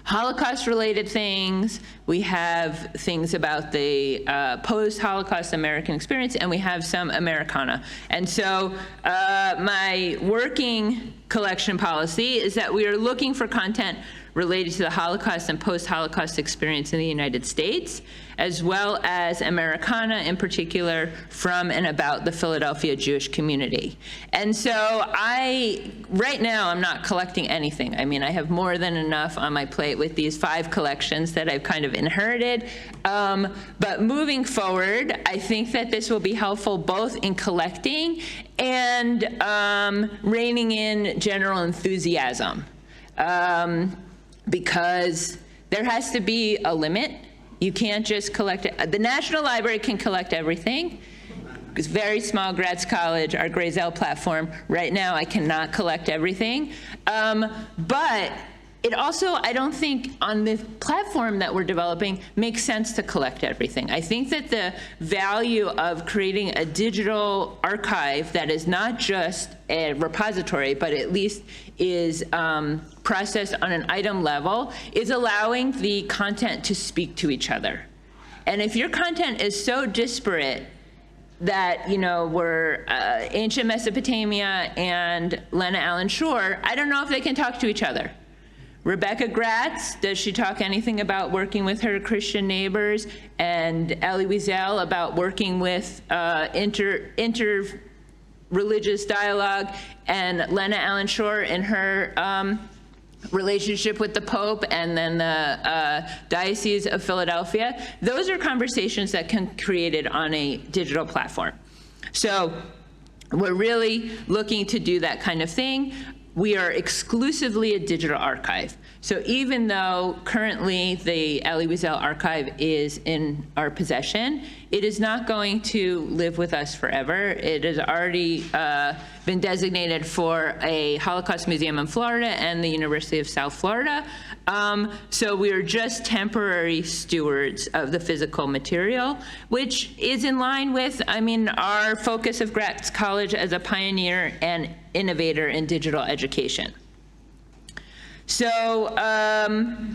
Holocaust-related things, we have things about the post-Holocaust American experience, and we have some Americana. And so my working collection policy is that we are looking for content related to the Holocaust and post-Holocaust experience in the United States, as well as Americana in particular from and about the Philadelphia Jewish community. And so right now, I'm not collecting anything. I mean, I have more than enough on my plate with these 5 collections that I've kind of inherited. But moving forward, I think that this will be helpful both in collecting and reining in general enthusiasm. Because there has to be a limit. You can't just collect it. The National Library can collect everything. It's very small, Gratz College, our Grazel platform. Right now, I cannot collect everything. But it also, I don't think, on the platform that we're developing, makes sense to collect everything. I think that the value of creating a digital archive that is not just a repository, but at least is processed on an item level, is allowing the content to speak to each other. And if your content is so disparate, that, were ancient Mesopotamia and Lena Allen Shore, I don't know if they can talk to each other. Rebecca Gratz, does she talk anything about working with her Christian neighbors? And Elie Wiesel about working with inter-religious dialogue? And Lena Allen Shore in her relationship with the Pope and then the Diocese of Philadelphia? Those are conversations that can be created on a digital platform. So we're really looking to do that kind of thing. We are exclusively a digital archive. So even though currently the Elie Wiesel archive is in our possession, it is not going to live with us forever. It has already been designated for a Holocaust museum in Florida and the University of South Florida. So we are just temporary stewards of the physical material, which is in line with, our focus of Gratz College as a pioneer and innovator in digital education. So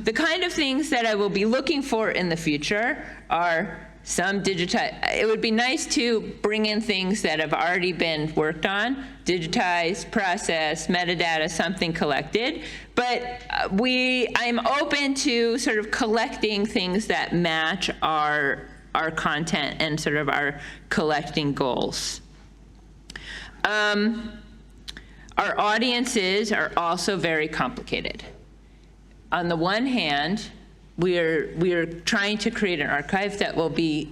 the kind of things that I will be looking for in the future are some it would be nice to bring in things that have already been worked on, digitized, processed, metadata, something collected. But I'm open to sort of collecting things that match our content and sort of our collecting goals. Our audiences are also very complicated. On the one hand, we are trying to create an archive that will be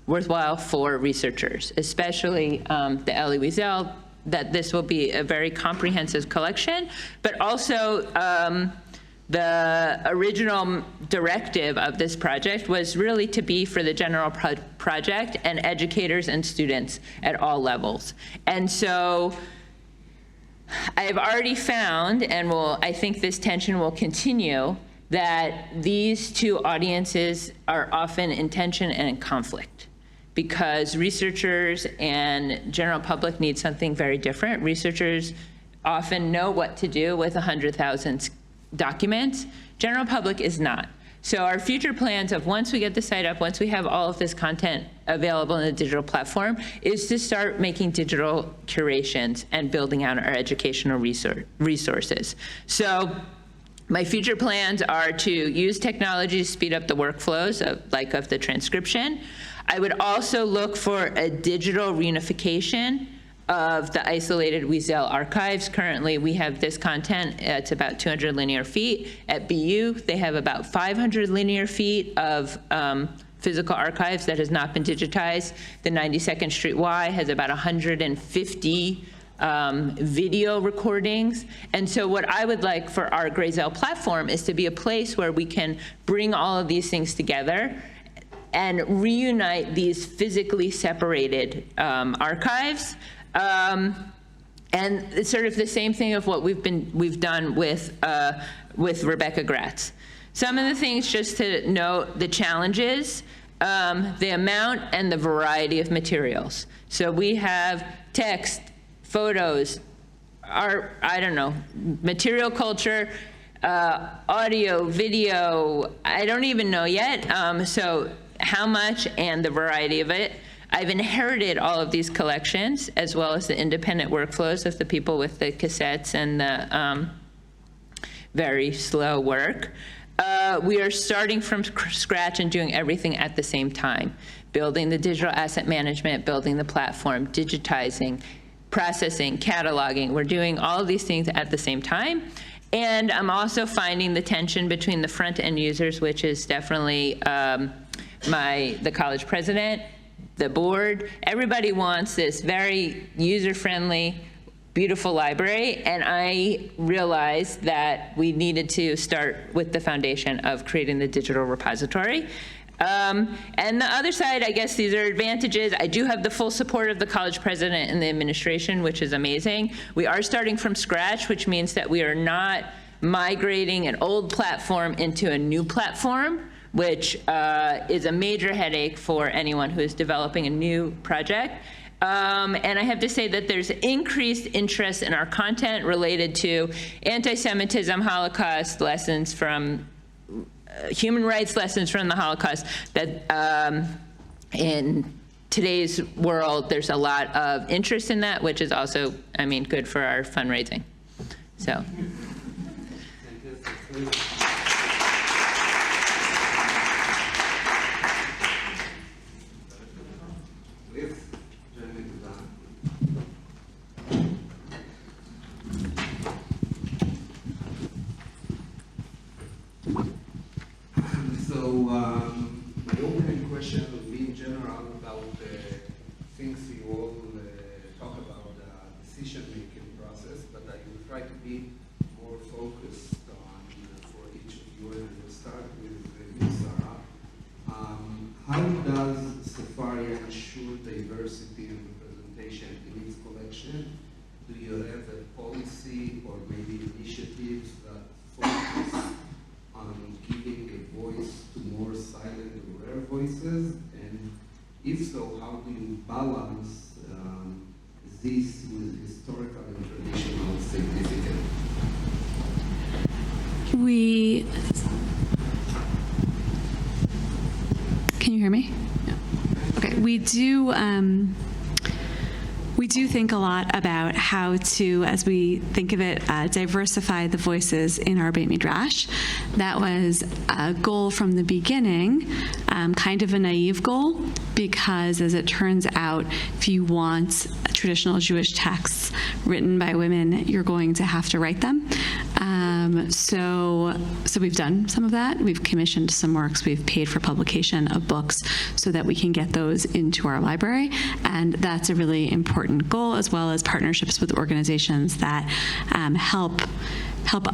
worthwhile for researchers, especially the Elie Wiesel, that this will be a very comprehensive collection, but also the original directive of this project was really to be for the general project and educators and students at all levels. And so I have already found, and I think this tension will continue, that these two audiences are often in tension and in conflict because researchers and general public need something very different. Researchers often know what to do with 100,000 documents. General public is not. So our future plans of once we get the site up, once we have all of this content available in a digital platform, is to start making digital curations and building out our educational resources. So my future plans are to use technology to speed up the workflows of the transcription. I would also look for a digital reunification of the isolated Wiesel archives. Currently, we have this content. It's about 200 linear feet. At BU, they have about 500 linear feet of physical archives that has not been digitized. The 92nd Street Y has about 150 video recordings. And so what I would like for our Graysell platform is to be a place where we can bring all of these things together and reunite these physically separated archives. And it's sort of the same thing of what we've done with Rebecca Gratz. Some of the things just to note the challenges, the amount and the variety of materials. So we have text, photos, art, material culture, audio, video, I don't even know yet. So how much and the variety of it. I've inherited all of these collections as well as the independent workflows of the people with the cassettes and the very slow work. We are starting from scratch and doing everything at the same time, building the digital asset management, building the platform, digitizing, processing, cataloging. We're doing all of these things at the same time. And I'm also finding the tension between the front-end users, which is definitely the college president, the board. Everybody wants this very user-friendly, beautiful library, and I realized that we needed to start with the foundation of creating the digital repository. And the other side, I guess these are advantages. I do have the full support of the college president and the administration, which is amazing. We are starting from scratch, which means that we are not migrating an old platform into a new platform, which is a major headache for anyone who is developing a new project. And I have to say that there's increased interest in our content related to anti-Semitism, Holocaust lessons from human rights lessons from the Holocaust, that in today's world, there's a lot of interest in that, which is also, I mean, good for our fundraising. So. My opening question would be in general about things you all talk about, the decision-making process, but I will try to be more focused on for each of you, and we'll start with you, Sara. How does Sefaria ensure diversity and representation in its collection? Do you have a policy or maybe initiatives that focus on giving a voice to more silent or rare voices? And if so, how do you balance this with historical and traditional significance? Can you hear me? Yeah. Okay, we do think a lot about how to, as we think of it, diversify the voices in our Beit Midrash. That was a goal from the beginning, kind of a naive goal, because as it turns out, if you want traditional Jewish texts written by women, you're going to have to write them. So we've done some of that. We've commissioned some works. We've paid for publication of books so that we can get those into our library. And that's a really important goal, as well as partnerships with organizations that help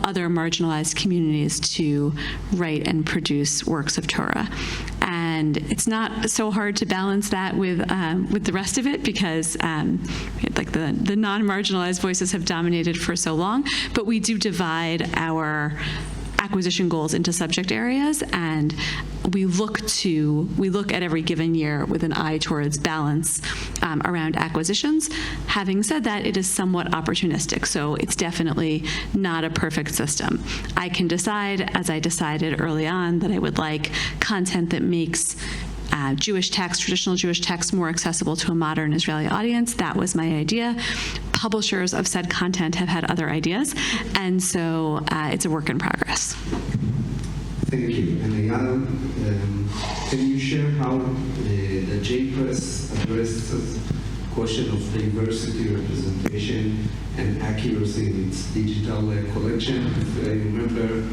other marginalized communities to write and produce works of Torah. And it's not so hard to balance that with the rest of it, because like the non-marginalized voices have dominated for so long. But we do divide our acquisition goals into subject areas, and we look at every given year with an eye towards balance around acquisitions. Having said that, it is somewhat opportunistic, so it's definitely not a perfect system. I can decide, as I decided early on, that I would like content that makes Jewish text, traditional Jewish text, more accessible to a modern Israeli audience. That was my idea. Publishers of said content have had other ideas, and so it's a work in progress. Thank you. And Eyal, can you share how the J-Press addresses the question of diversity, representation, and accuracy in its digital collection? If I remember,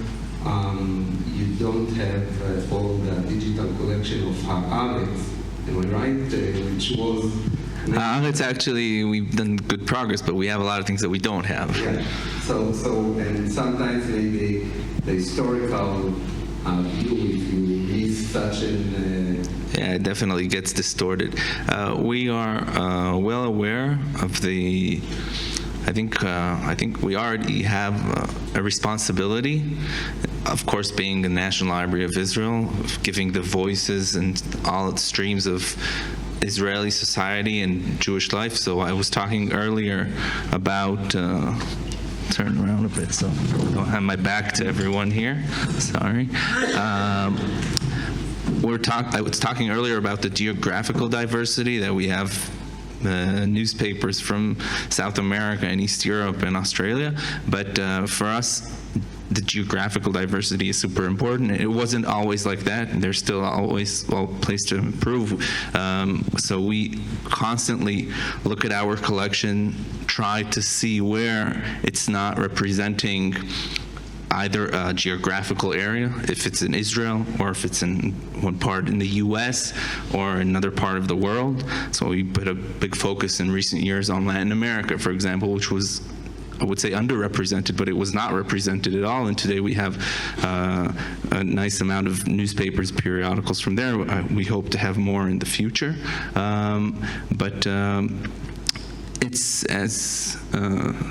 you don't have all the digital collection of Haaretz, am I right? Which was... It's actually, we've done good progress, but we have a lot of things that we don't have. Yeah. So and sometimes maybe the historical view, if you miss such an... Yeah, it definitely gets distorted. We are well aware of the... I think we already have a responsibility, of course, being the National Library of Israel, of giving the voices and all its streams of Israeli society and Jewish life. So I was talking earlier about, turn around a bit so I don't have my back to everyone here. Sorry. I was talking earlier about the geographical diversity that we have. Newspapers from South America and East Europe and Australia, but for us, the geographical diversity is super important. It wasn't always like that, and there's still always a place to improve. So we constantly look at our collection, try to see where it's not representing either a geographical area, if it's in Israel, or if it's in one part in the US or another part of the world. So we put a big focus in recent years on Latin America, for example, which was, I would say, underrepresented, but it was not represented at all. And today we have a nice amount of newspapers, periodicals from there. We hope to have more in the future. It's, as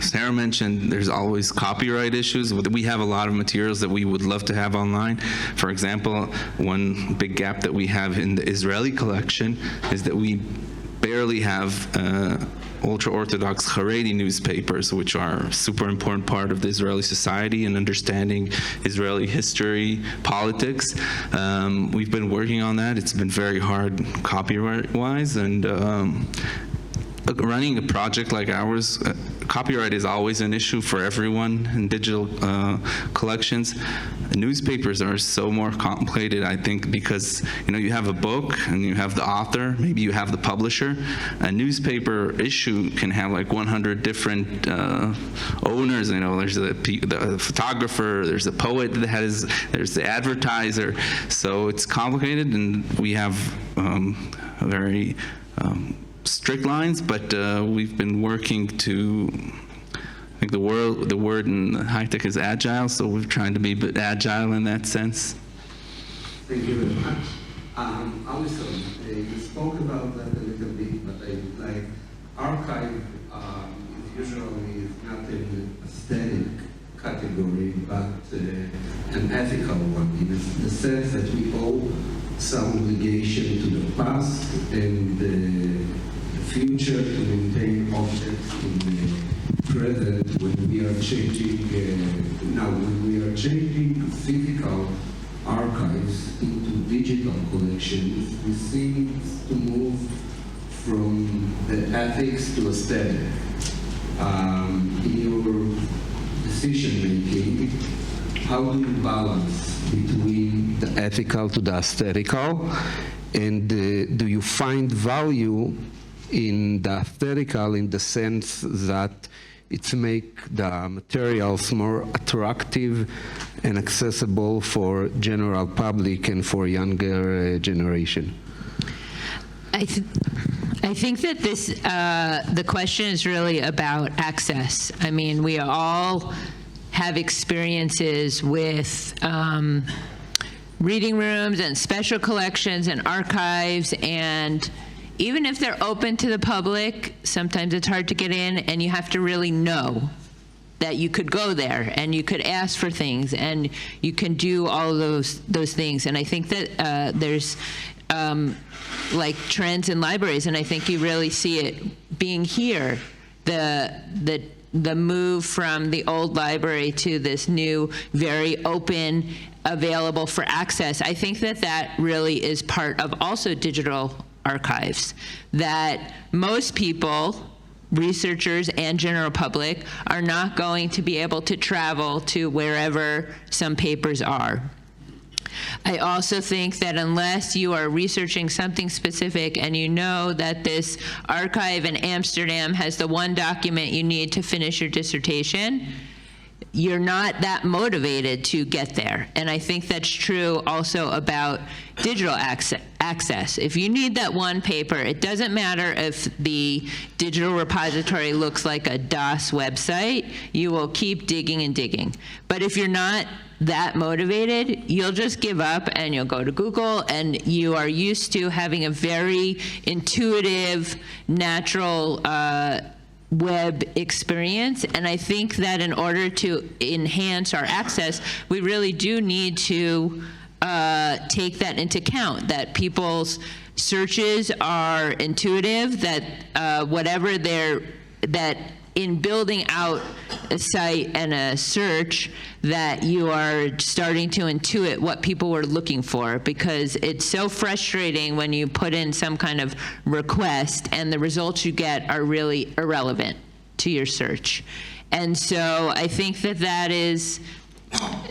Sarah mentioned, there's always copyright issues. We have a lot of materials that we would love to have online. For example, one big gap that we have in the Israeli collection is that we barely have ultra-Orthodox Haredi newspapers, which are a super important part of the Israeli society and understanding Israeli history, politics. We've been working on that. It's been very hard copyright-wise, and running a project like ours, copyright is always an issue for everyone in digital collections. Newspapers are so more complicated, I think, because you have a book and you have the author, maybe you have the publisher. A newspaper issue can have like 100 different owners. There's the photographer, there's the poet there's the advertiser. So it's complicated, and we have very strict lines, but we've been working to, I think the word in high tech is agile, so we're trying to be a bit agile in that sense. Thank you very much. Alison, you spoke about that a little bit, but I would like, archive is usually not an aesthetic category, but an ethical one, in the sense that we owe some obligation to the past and the future to maintain objects in the present when we are changing, when we are changing physical archives into digital collections, we seem to move from the ethics to aesthetic. In your decision-making, how do you balance between the ethical to the aesthetical, and do you find value in the aesthetical in the sense that it makes the materials more attractive and accessible for general public and for younger generation? I think that this the question is really about access. I mean, we all have experiences with reading rooms and special collections and archives, and even if they're open to the public, sometimes it's hard to get in, and you have to really know that you could go there and you could ask for things and you can do all of those things. And I think that there's like trends in libraries, and I think you really see it being here, the move from the old library to this new, very open, available for access. I think that really is part of also digital archives, that most people, researchers and general public, are not going to be able to travel to wherever some papers are. I also think that unless you are researching something specific and you know that this archive in Amsterdam has the one document you need to finish your dissertation, you're not that motivated to get there. And I think that's true also about digital access. If you need that one paper, it doesn't matter if the digital repository looks like a DOS website, you will keep digging and digging. But if you're not that motivated, you'll just give up and you'll go to Google, and you are used to having a very intuitive, natural web experience. And I think that in order to enhance our access, we really do need to take that into account, that people's searches are intuitive, that whatever that in building out a site and a search, that you are starting to intuit what people were looking for, because it's so frustrating when you put in some kind of request and the results you get are really irrelevant to your search. And so I think that is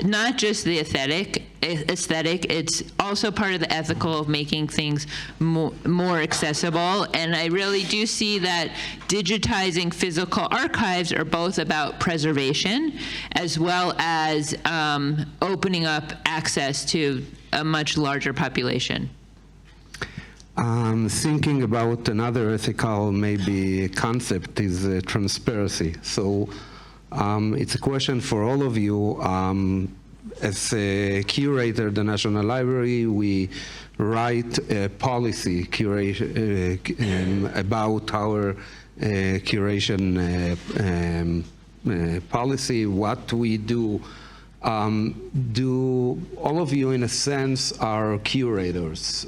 not just the aesthetic, it's also part of the ethical of making things more accessible. And I really do see that digitizing physical archives are both about preservation as well as opening up access to a much larger population. Thinking about another ethical maybe concept is transparency. So it's a question for all of you. As a curator at the National Library, we write a policy about our curation policy, what we do. Do all of you, in a sense, are curators?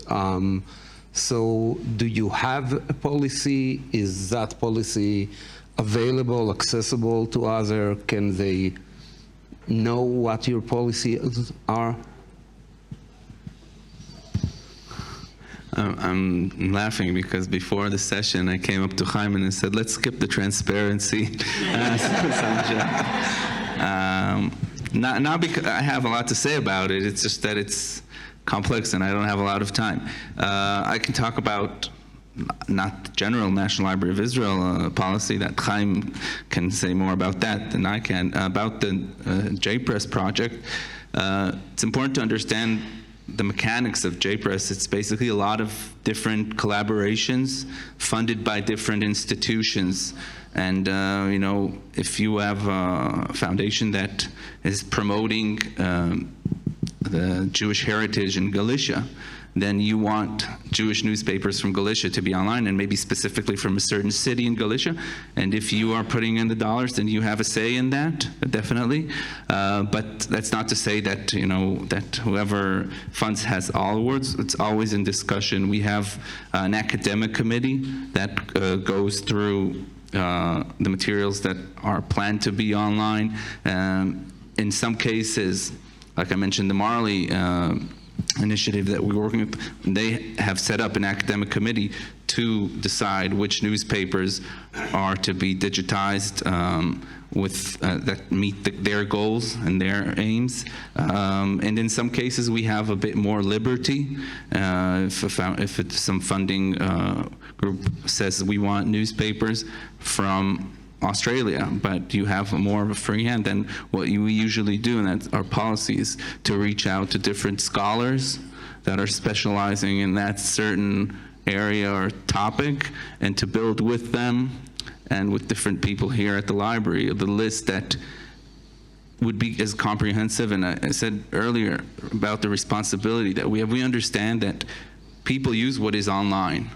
So do you have a policy? Is that policy available, accessible to others? Can they know what your policies are? I'm laughing because before the session I came up to Chaim and I said, let's skip the transparency subject. Not because I have a lot to say about it, it's just that it's complex and I don't have a lot of time. I can talk about not the general National Library of Israel policy, that Chaim can say more about that than I can. About the JPress project, it's important to understand the mechanics of JPress. It's basically a lot of different collaborations funded by different institutions. And, you know, if you have a foundation that is promoting the Jewish heritage in Galicia, then you want Jewish newspapers from Galicia to be online, and maybe specifically from a certain city in Galicia. And if you are putting in the dollars, then you have a say in that, definitely. But that's not to say that, you know, that whoever funds has all awards. It's always in discussion. We have an academic committee that goes through the materials that are planned to be online. In some cases, like I mentioned, the Marley initiative that we're working with, they have set up an academic committee to decide which newspapers are to be digitized with that meet their goals and their aims. And in some cases, we have a bit more liberty. If it's some funding group says we want newspapers from Australia, but you have more of a free hand than what we usually do, and that's our policy is to reach out to different scholars that are specializing in that certain area or topic, and to build with them and with different people here at the library the list that would be as comprehensive. And I said earlier about the responsibility that we have. We understand that people use what is online.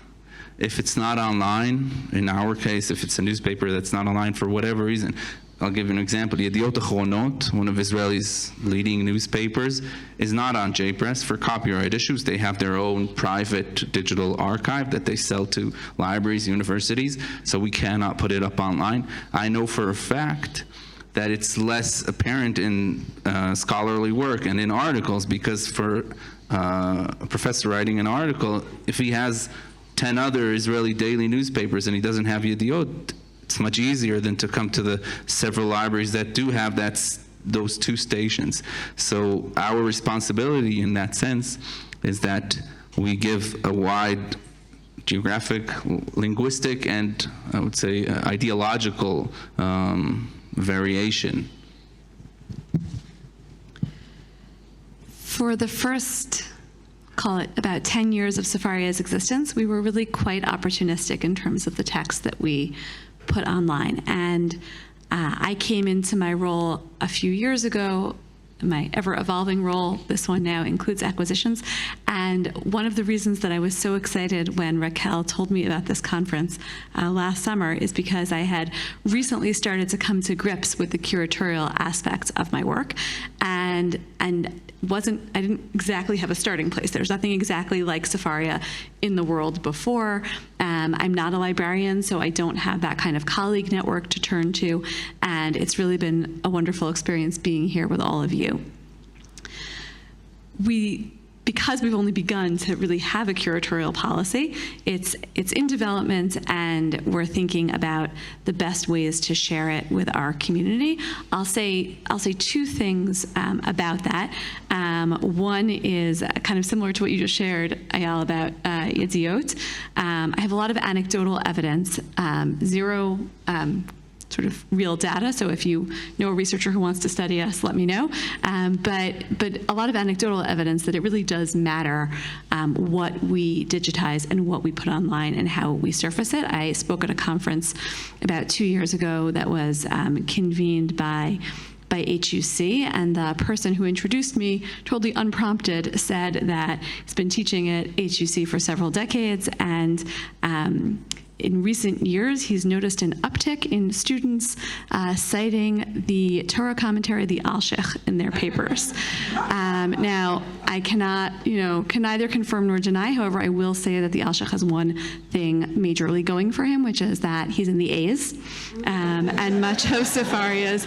If it's not online, in our case, if it's a newspaper that's not online for whatever reason, I'll give you an example. Yediot Achronot, one of Israel's leading newspapers, is not on JPress for copyright issues. They have their own private digital archive that they sell to libraries, universities, so we cannot put it up online. I know for a fact that it's less apparent in scholarly work and in articles, because for a professor writing an article, if he has 10 other Israeli daily newspapers and he doesn't have Yediot, it's much easier than to come to the several libraries that do have those two stations. So our responsibility in that sense is that we give a wide geographic, linguistic, and I would say ideological variation. For the first, call it about 10 years of Sefaria's existence, we were really quite opportunistic in terms of the text that we put online. And I came into my role a few years ago, my ever-evolving role. This one now includes acquisitions. And one of the reasons that I was so excited when Raquel told me about this conference last summer is because I had recently started to come to grips with the curatorial aspects of my work, and I didn't exactly have a starting place. There's nothing exactly like Sefaria in the world before. I'm not a librarian, so I don't have that kind of colleague network to turn to, and it's really been a wonderful experience being here with all of you. Because we've only begun to really have a curatorial policy, it's in development, and we're thinking about the best ways to share it with our community. I'll say two things about that. One is kind of similar to what you just shared, Eyal, about Yediot. I have a lot of anecdotal evidence, zero sort of real data, so if you know a researcher who wants to study us, let me know. But a lot of anecdotal evidence that it really does matter what we digitize and what we put online and how we surface it. I spoke at a conference about 2 years ago that was convened by HUC, and the person who introduced me, totally unprompted, said that he's been teaching at HUC for several decades, and in recent years, he's noticed an uptick in students citing the Torah commentary, the Alshich, in their papers. Now, I cannot, can neither confirm nor deny. However, I will say that the Alshich has one thing majorly going for him, which is that he's in the A's, and much of Sefaria's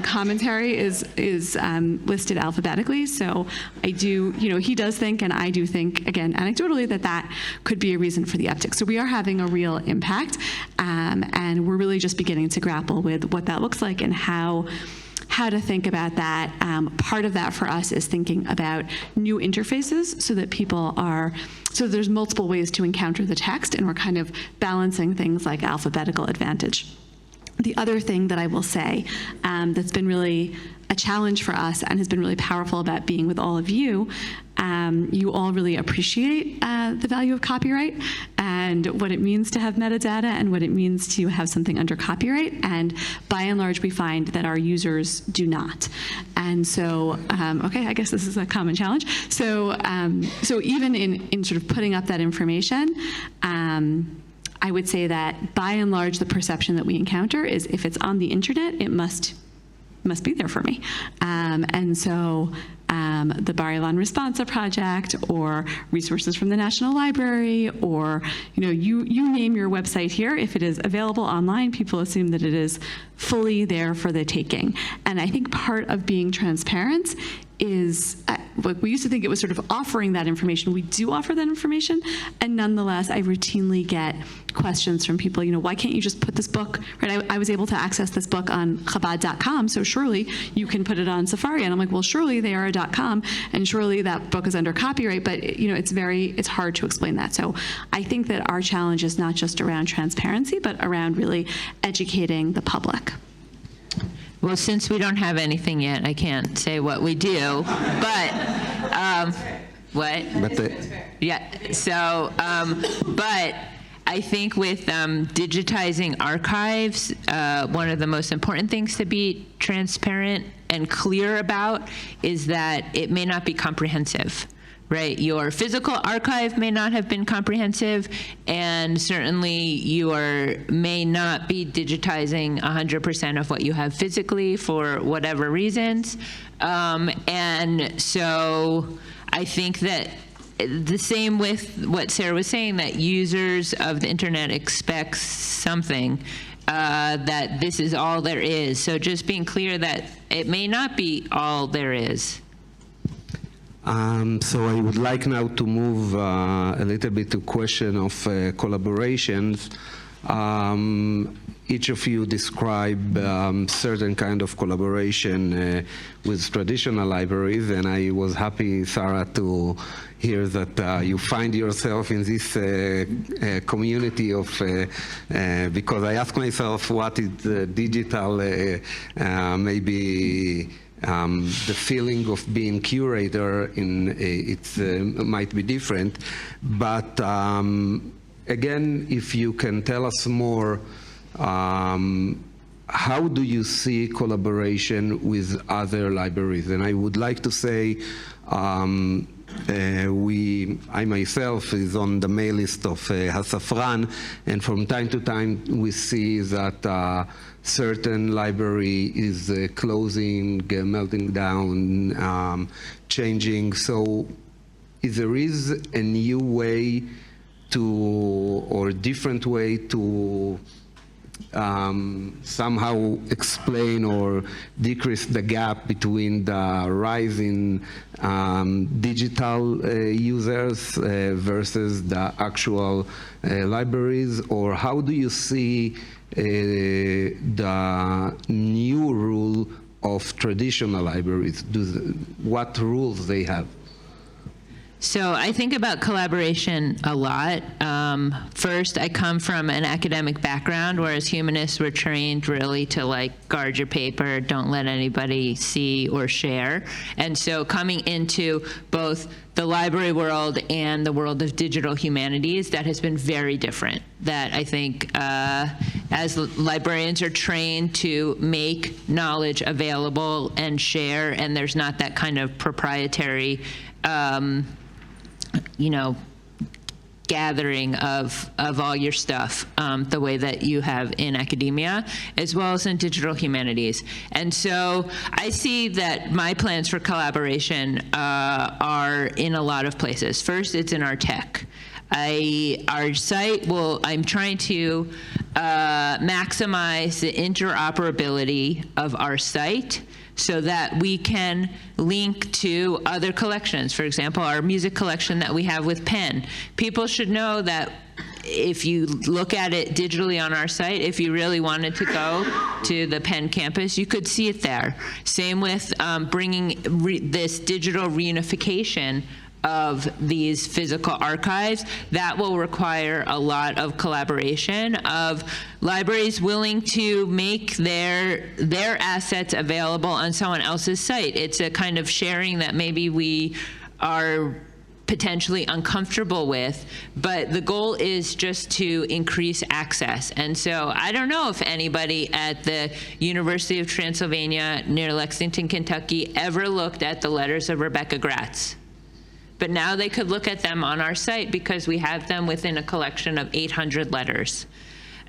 commentary is listed alphabetically. So I do, he does think, and I do think, again, anecdotally, that could be a reason for the uptick. So we are having a real impact, and we're really just beginning to grapple with what that looks like and how to think about that. Part of that for us is thinking about new interfaces so that there's multiple ways to encounter the text, and we're kind of balancing things like alphabetical advantage. The other thing that I will say that's been really a challenge for us and has been really powerful about being with all of you, you all really appreciate the value of copyright and what it means to have metadata and what it means to have something under copyright. And by and large, we find that our users do not. And so, I guess this is a common challenge. So, even in sort of putting up that information, I would say that by and large, the perception that we encounter is if it's on the internet, it must be there for me. And so the Bar Ilan Responsa project, or resources from the National Library, or you name your website here. If it is available online, people assume that it is fully there for the taking. And I think part of being transparent is, we used to think it was sort of offering that information. We do offer that information, and nonetheless, I routinely get questions from people, why can't you just put this book, right? I was able to access this book on Chabad.com, so surely you can put it on Sefaria. And I'm like, well, surely they are a .com, and surely that book is under copyright, but it's hard to explain that. So I think that our challenge is not just around transparency, but around really educating the public. Well, since we don't have anything yet, I can't say what we do, but what? Yeah. So, but I think with digitizing archives, one of the most important things to be transparent and clear about is that it may not be comprehensive. Right, your physical archive may not have been comprehensive, and certainly you may not be digitizing 100% of what you have physically for whatever reasons. And so I think that the same with what Sarah was saying, that users of the internet expect something, that this is all there is. So just being clear that it may not be all there is. So I would like now to move a little bit to question of collaborations. Each of you describe certain kind of collaboration with traditional libraries, and I was happy, Sara, to hear that you find yourself in this community of, because I ask myself what is digital, maybe the feeling of being curator might be different, but again, if you can tell us more, how do you see collaboration with other libraries? And I would like to say, I myself is on the mail list of Hasafran, and from time to time we see that certain library is closing, melting down, changing. So there is a new way or different way to somehow explain or decrease the gap between the rising digital users versus the actual libraries? Or how do you see the new rule of traditional libraries? What rules they have? So I think about collaboration a lot. First, I come from an academic background, whereas humanists were trained really to guard your paper, don't let anybody see or share. And so coming into both the library world and the world of digital humanities, that has been very different. That I think as librarians are trained to make knowledge available and share, and there's not that kind of proprietary gathering of all your stuff, the way that you have in academia, as well as in digital humanities. And so I see that my plans for collaboration are in a lot of places. First, it's in our tech. Our site I'm trying to maximize the interoperability of our site so that we can link to other collections. For example, our music collection that we have with Penn. People should know that if you look at it digitally on our site, if you really wanted to go to the Penn campus, you could see it there. Same with bringing this digital reunification of these physical archives. That will require a lot of collaboration of libraries willing to make their assets available on someone else's site. It's a kind of sharing that maybe we are potentially uncomfortable with, but the goal is just to increase access. And so I don't know if anybody at the University of Transylvania near Lexington, Kentucky ever looked at the letters of Rebecca Gratz. But now they could look at them on our site because we have them within a collection of 800 letters.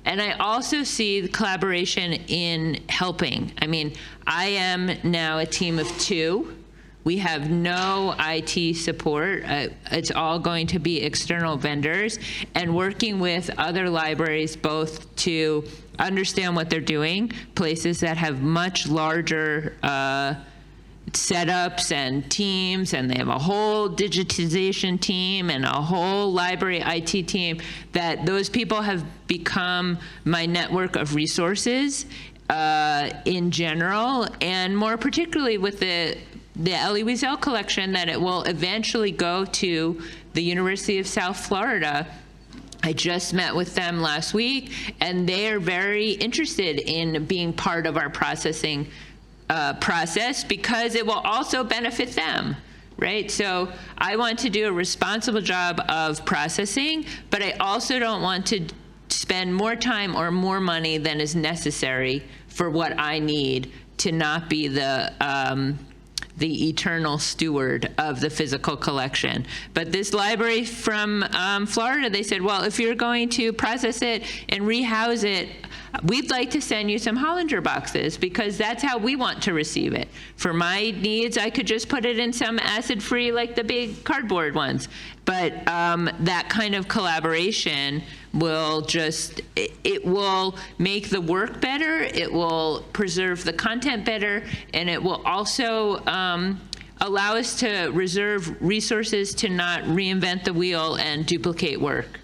And I also see the collaboration in helping. I mean, I am now a team of 2. We have no IT support. It's all going to be external vendors, and working with other libraries both to understand what they're doing, places that have much larger setups and teams, and they have a whole digitization team and a whole library IT team, that those people have become my network of resources in general, and more particularly with the Elie Wiesel collection, that it will eventually go to the University of South Florida. I just met with them last week, and they are very interested in being part of our processing process because it will also benefit them, right? So I want to do a responsible job of processing, but I also don't want to spend more time or more money than is necessary for what I need to not be the eternal steward of the physical collection. But this library from Florida, they said, well, if you're going to process it and rehouse it, we'd like to send you some Hollinger boxes because that's how we want to receive it. For my needs, I could just put it in some acid-free, like the big cardboard ones. But that kind of collaboration will it will make the work better, it will preserve the content better, and it will also allow us to reserve resources to not reinvent the wheel and duplicate work.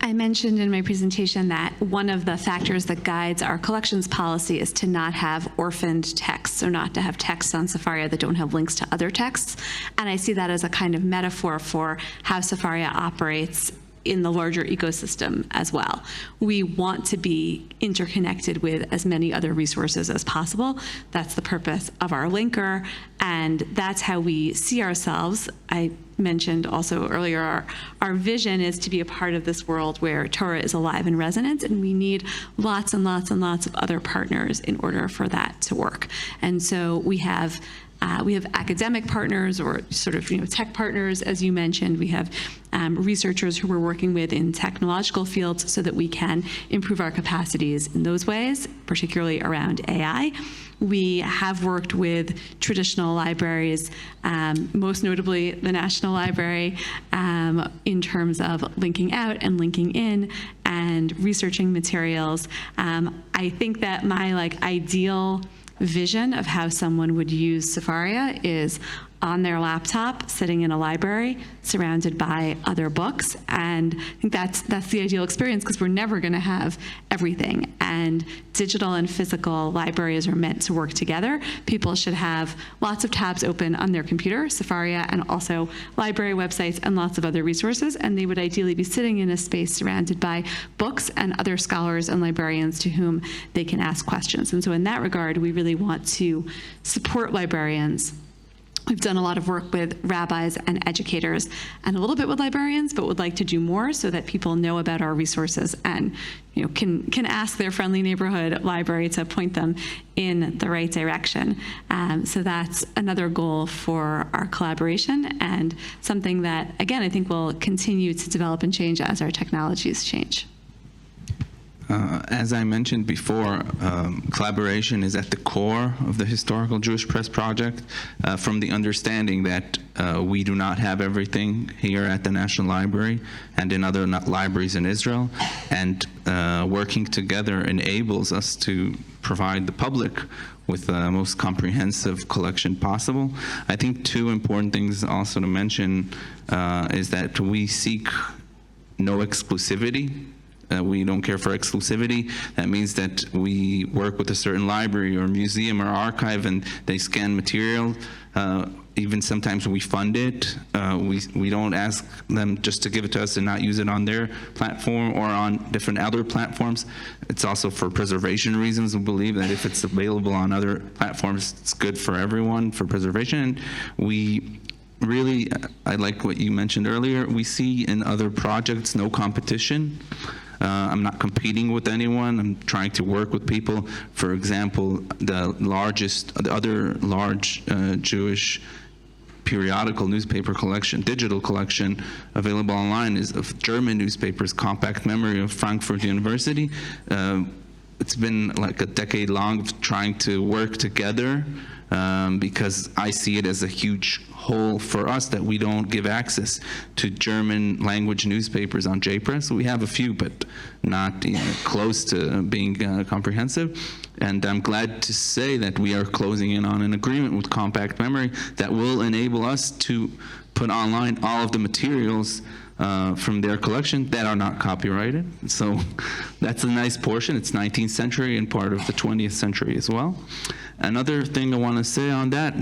I mentioned in my presentation that one of the factors that guides our collections policy is to not have orphaned texts, or not to have texts on Sefaria that don't have links to other texts. And I see that as a kind of metaphor for how Sefaria operates in the larger ecosystem as well. We want to be interconnected with as many other resources as possible. That's the purpose of our linker, and that's how we see ourselves. I mentioned also earlier, our vision is to be a part of this world where Torah is alive and resonant, and we need lots and lots and lots of other partners in order for that to work. And so we have academic partners, or sort of tech partners, as you mentioned. We have researchers who we're working with in technological fields so that we can improve our capacities in those ways, particularly around AI. We have worked with traditional libraries, most notably the National Library, in terms of linking out and linking in and researching materials. I think that my ideal vision of how someone would use Sefaria is on their laptop, sitting in a library, surrounded by other books. And I think that's the ideal experience, because we're never going to have everything. And digital and physical libraries are meant to work together. People should have lots of tabs open on their computer, Sefaria, and also library websites and lots of other resources. And they would ideally be sitting in a space surrounded by books and other scholars and librarians to whom they can ask questions. And so in that regard, we really want to support librarians We've done a lot of work with rabbis and educators and a little bit with librarians, but would like to do more so that people know about our resources and can ask their friendly neighborhood library to point them in the right direction. So that's another goal for our collaboration and something that, again, I think will continue to develop and change as our technologies change. As I mentioned before, collaboration is at the core of the Historical Jewish Press Project, from the understanding that we do not have everything here at the National Library and in other libraries in Israel, and working together enables us to provide the public with the most comprehensive collection possible. I think two important things also to mention is that we seek no exclusivity. We don't care for exclusivity. That means that we work with a certain library or museum or archive and they scan material. Even sometimes we fund it. We don't ask them just to give it to us and not use it on their platform or on different other platforms. It's also for preservation reasons. We believe that if it's available on other platforms, it's good for everyone for preservation. And we really, I like what you mentioned earlier, we see in other projects no competition. I'm not competing with anyone. I'm trying to work with people. For example, the other large Jewish periodical newspaper collection, digital collection available online is of German newspapers, compact memory of Frankfurt University. It's been like a decade long of trying to work together because I see it as a huge hole for us that we don't give access to German language newspapers on JPress. We have a few, but not close to being comprehensive. And I'm glad to say that we are closing in on an agreement with Compact Memory that will enable us to put online all of the materials from their collection that are not copyrighted. So that's a nice portion. It's 19th century and part of the 20th century as well. Another thing I want to say on that,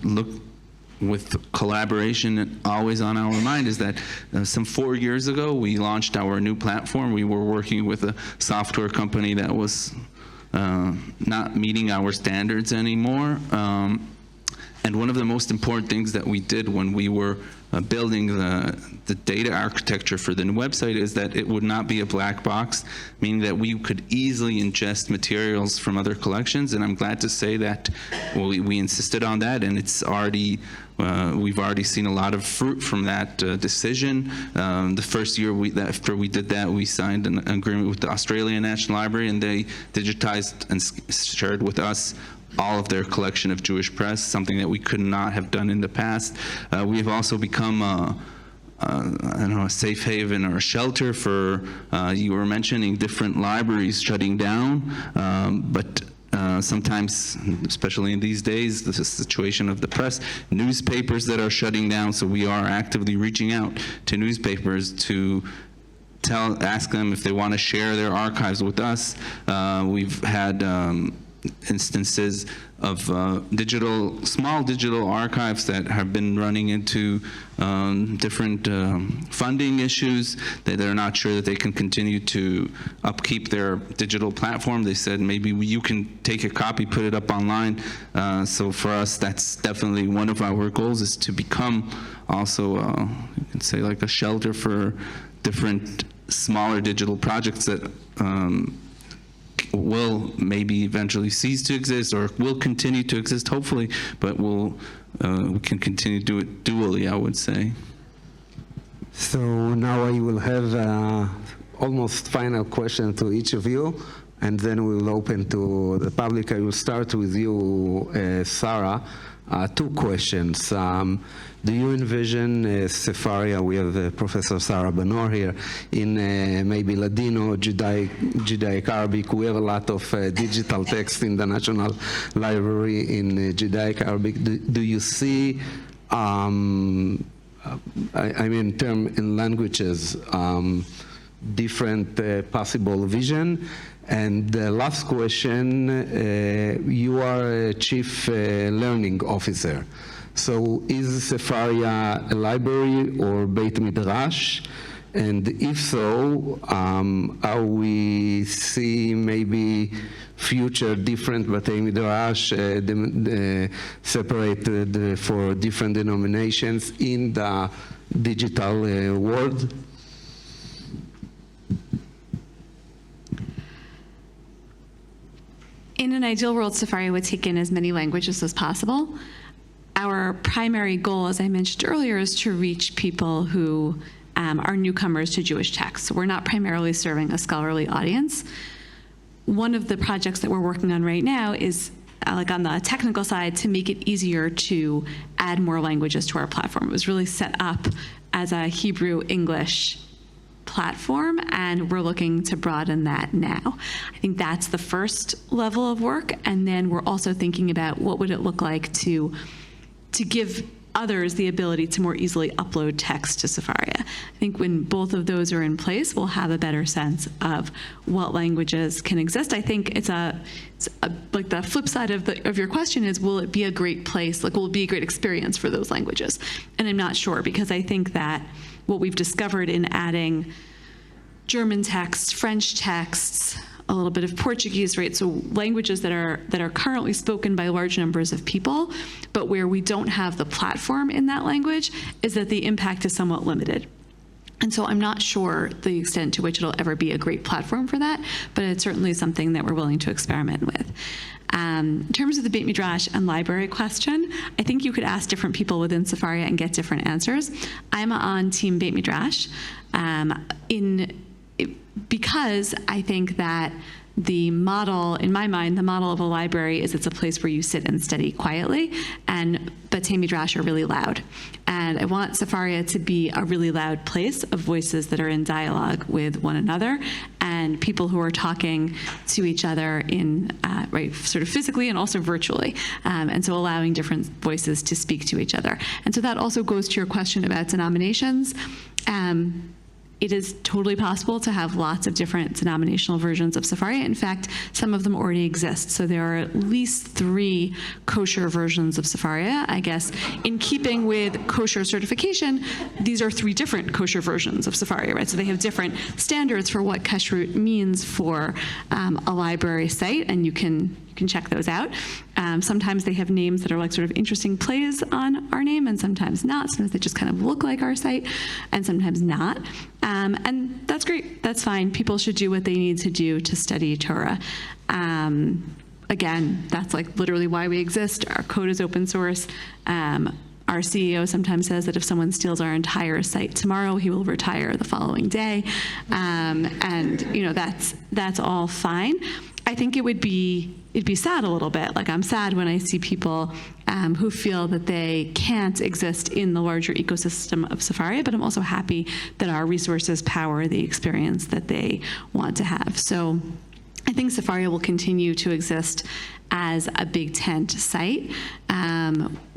look with collaboration always on our mind, is that some 4 years ago we launched our new platform. We were working with a software company that was not meeting our standards anymore. And one of the most important things that we did when we were building the data architecture for the new website is that it would not be a black box, meaning that we could easily ingest materials from other collections. And I'm glad to say that we insisted on that, and it's already we've already seen a lot of fruit from that decision. The first year after we did that, we signed an agreement with the Australian National Library, and they digitized and shared with us all of their collection of Jewish press, something that we could not have done in the past. We've also become a safe haven or a shelter for, you were mentioning different libraries shutting down, but sometimes, especially in these days, the situation of the press, newspapers that are shutting down, so we are actively reaching out to newspapers to ask them if they want to share their archives with us. We've had instances of small digital archives that have been running into different funding issues, that they're not sure that they can continue to upkeep their digital platform. They said maybe you can take a copy, put it up online. So for us, that's definitely one of our goals, is to become also, you can say, like a shelter for different smaller digital projects that will maybe eventually cease to exist, or will continue to exist, hopefully, but we can continue to do it dually, I would say. So now I will have almost final question to each of you, and then we'll open to the public. I will start with you, Sara. Two questions. Do you envision Sefaria, we have Professor Sara Banor here, in maybe Ladino, Judaic, Arabic? We have a lot of digital text in the National Library in Judaic, Arabic. Do you see, I mean, in languages, different possible vision? And the last question, you are a chief learning officer. So is Sefaria a library or Beit Midrash? And if so, how we see maybe future different Batei Midrash separated for different denominations in the digital world? In an ideal world, Sefaria would take in as many languages as possible. Our primary goal, as I mentioned earlier, is to reach people who are newcomers to Jewish texts. So we're not primarily serving a scholarly audience. One of the projects that we're working on right now is like on the technical side to make it easier to add more languages to our platform. It was really set up as a Hebrew-English platform, and we're looking to broaden that now. I think that's the first level of work, and then we're also thinking about what would it look like to give others the ability to more easily upload text to Sefaria. I think when both of those are in place, we'll have a better sense of what languages can exist. I think it's like the flip side of your question is, will it be a great place? Like, will it be a great experience for those languages? And I'm not sure, because I think that what we've discovered in adding German texts, French texts, a little bit of Portuguese, right? So languages that are currently spoken by large numbers of people, but where we don't have the platform in that language, is that the impact is somewhat limited. And so I'm not sure the extent to which it'll ever be a great platform for that, but it's certainly something that we're willing to experiment with. In terms of the Beit Midrash and library question, I think you could ask different people within Sefaria and get different answers. I'm on Team Beit Midrash because I think that the model, in my mind, the model of a library is it's a place where you sit and study quietly, and Batei Midrash are really loud. And I want Sefaria to be a really loud place of voices that are in dialogue with one another, and people who are talking to each other in, right, sort of physically and also virtually. And so allowing different voices to speak to each other. And so that also goes to your question about denominations. It is totally possible to have lots of different denominational versions of Sefaria. In fact, some of them already exist. So there are at least 3 kosher versions of Sefaria. I guess in keeping with kosher certification, these are 3 different kosher versions of Sefaria, right? So they have different standards for what kashrut means for a library site, and you can check those out. Sometimes they have names that are like sort of interesting plays on our name, and sometimes not. Sometimes they just kind of look like our site, and sometimes not. And that's great. That's fine. People should do what they need to do to study Torah. Again, that's like literally why we exist. Our code is open source. Our CEO sometimes says that if someone steals our entire site tomorrow, he will retire the following day. And you know, that's all fine. I think it'd be sad a little bit. Like, I'm sad when I see people who feel that they can't exist in the larger ecosystem of Sefaria, but I'm also happy that our resources power the experience that they want to have. So I think Sefaria will continue to exist as a big tent site.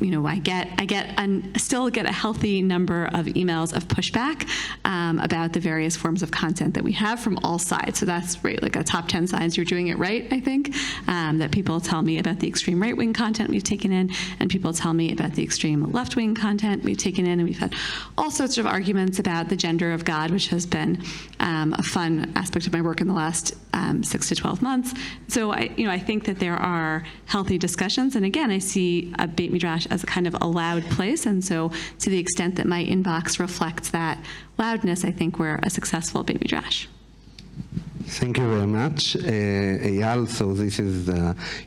You know, I still get a healthy number of emails of pushback about the various forms of content that we have from all sides. So that's right, like a top 10 signs you're doing it right, I think, that people tell me about the extreme right-wing content we've taken in, and people tell me about the extreme left-wing content we've taken in, and we've had all sorts of arguments about the gender of God, which has been a fun aspect of my work in the last 6 to 12 months. So I think that there are healthy discussions, and again, I see a Beit Midrash as a kind of a loud place, and so to the extent that my inbox reflects that loudness, I think we're a successful Beit Midrash. Thank you very much, Eyal. So this is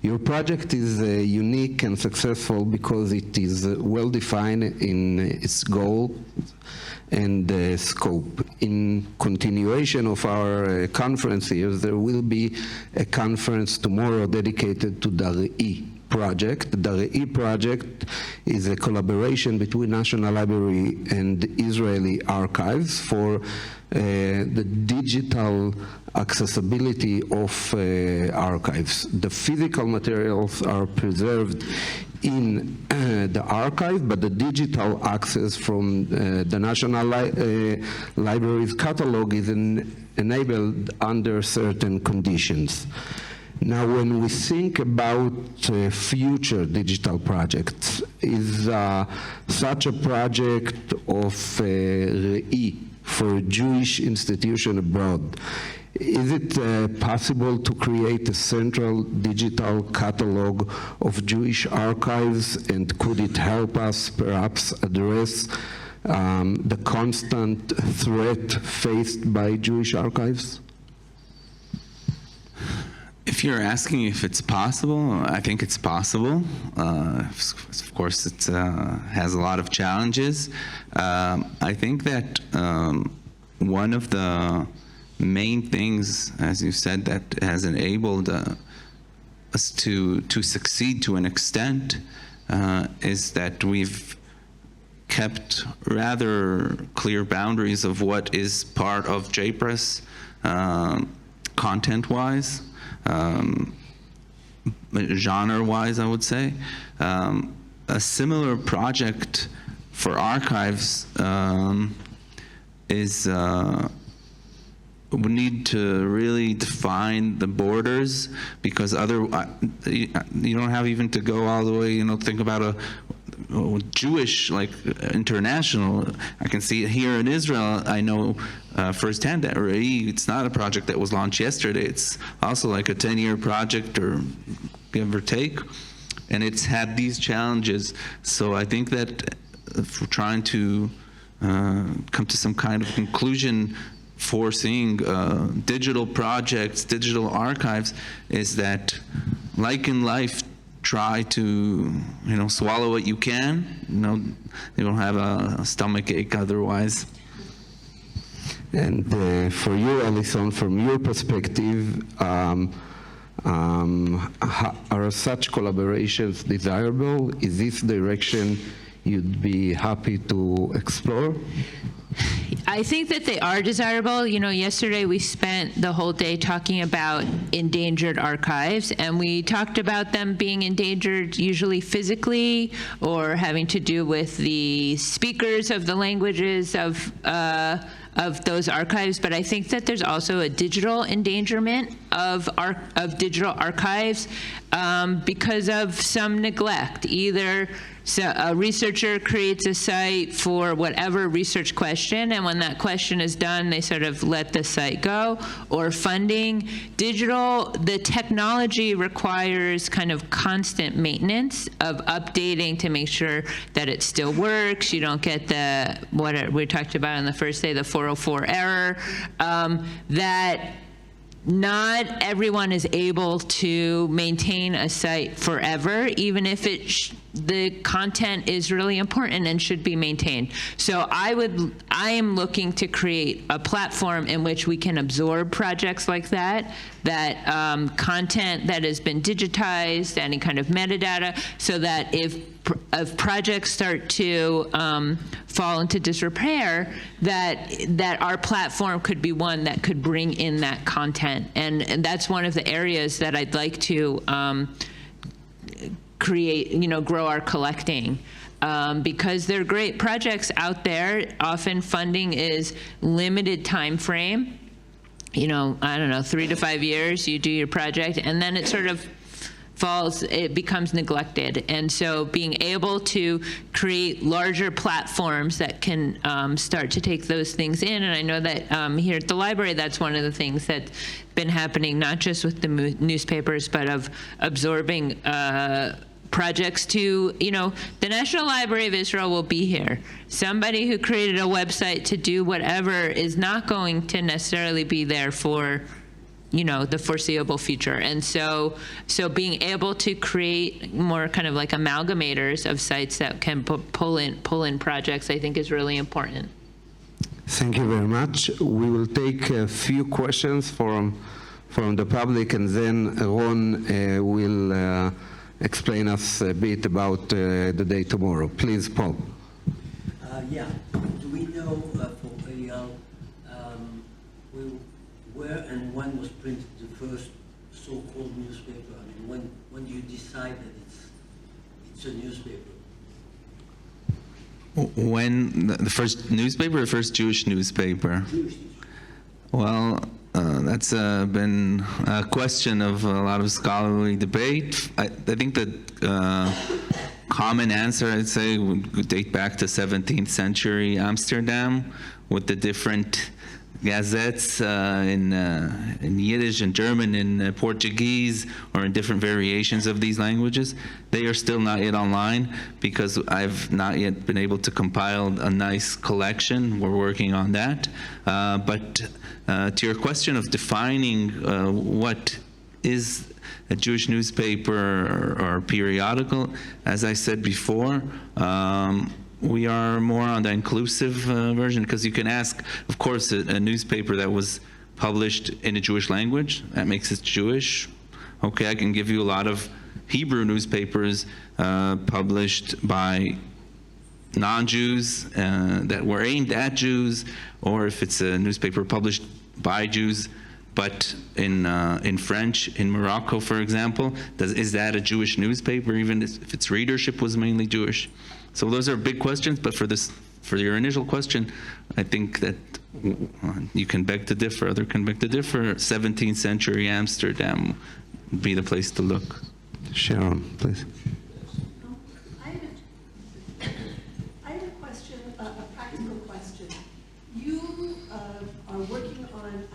your project is unique and successful because it is well defined in its goal and scope. In continuation of our conference here, there will be a conference tomorrow dedicated to the Re'i project. The Re'i project is a collaboration between National Library and Israeli Archives for the digital accessibility of archives. The physical materials are preserved in the archive, but the digital access from the National Library's catalog is enabled under certain conditions. Now, when we think about future digital projects, is such a project of Re'i for a Jewish institution abroad is it possible to create a central digital catalog of Jewish archives, and could it help us perhaps address the constant threat faced by Jewish archives? If you're asking if it's possible, I think it's possible. Of course, it has a lot of challenges. I think that one of the main things, as you said, that has enabled us to succeed to an extent is that we've kept rather clear boundaries of what is part of JPress content-wise. Genre-wise, I would say. A similar project for archives is we need to really define the borders, because you don't have even to go all the way, think about a Jewish, like international. I can see it here in Israel. I know firsthand that it's not a project that was launched yesterday. It's also like a 10-year project, or give or take, and it's had these challenges. So I think that if we're trying to come to some kind of conclusion for seeing digital projects, digital archives, is that, like in life, try to, swallow what you can. You don't have a stomach ache otherwise. And for you, Alison, from your perspective, are such collaborations desirable? Is this direction you'd be happy to explore? I think that they are desirable. Yesterday we spent the whole day talking about endangered archives, and we talked about them being endangered usually physically, or having to do with the speakers of the languages of those archives. But I think that there's also a digital endangerment of digital archives because of some neglect. Either a researcher creates a site for whatever research question, and when that question is done, they sort of let the site go, or funding. The technology requires kind of constant maintenance of updating to make sure that it still works. You don't get what we talked about on the first day, the 404 error, that not everyone is able to maintain a site forever, even if the content is really important and should be maintained. So I am looking to create a platform in which we can absorb projects like that content that has been digitized, any kind of metadata, so that if projects start to fall into disrepair, that our platform could be one that could bring in that content. And that's one of the areas that I'd like to grow our collecting. Because there are great projects out there. Often funding is limited time frame. I don't know, 3 to 5 years, you do your project, and then it sort of it becomes neglected. And so being able to create larger platforms that can start to take those things in, and I know that here at the library, that's one of the things that's been happening, not just with the newspapers, but of absorbing projects to, the National Library of Israel will be here. Somebody who created a website to do whatever is not going to necessarily be there for the foreseeable future. And so being able to create more kind of like amalgamators of sites that can pull in projects, I think is really important. Thank you very much. We will take a few questions from the public, and then Ron will explain us a bit about the day tomorrow. Please, Paul. Yeah. Do we know for Eyal where and when was printed the first so-called newspaper? I mean, when do you decide that it's a newspaper? When the first newspaper, the first Jewish newspaper? Jewish newspaper. Well, that's been a question of a lot of scholarly debate. I think the common answer, I'd say, would date back to 17th century Amsterdam, with the different gazettes in Yiddish and German and Portuguese, or in different variations of these languages. They are still not yet online because I've not yet been able to compile a nice collection. We're working on that. But to your question of defining what is a Jewish newspaper or periodical, as I said before, we are more on the inclusive version, because you can ask, of course, a newspaper that was published in a Jewish language, that makes it Jewish. Okay, I can give you a lot of Hebrew newspapers published by non-Jews that were aimed at Jews, or if it's a newspaper published by Jews, but in French, in Morocco, for example, is that a Jewish newspaper, even if its readership was mainly Jewish? So those are big questions, but for your initial question, I think that you can beg to differ, other can beg to differ. 17th century Amsterdam would be the place to look. Sharon, please. I have a question, a practical question. You are working on,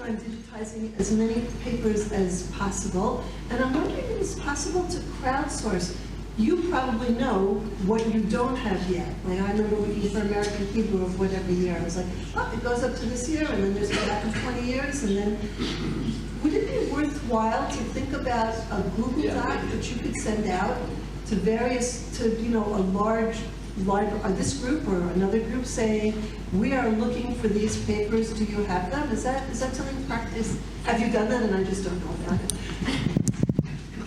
digitizing as many papers as possible, and I'm wondering if it's possible to crowdsource. You probably know what you don't have yet. Like, I remember looking for American Hebrew of whatever year. I was like, oh, it goes up to this year, and then there's a gap of 20 years, and then would it be worthwhile to think about a Google Doc that you could send out to various, a large library, this group or another group, saying, we are looking for these papers, do you have them? Is that something practice? Have you done that and I just don't know about it?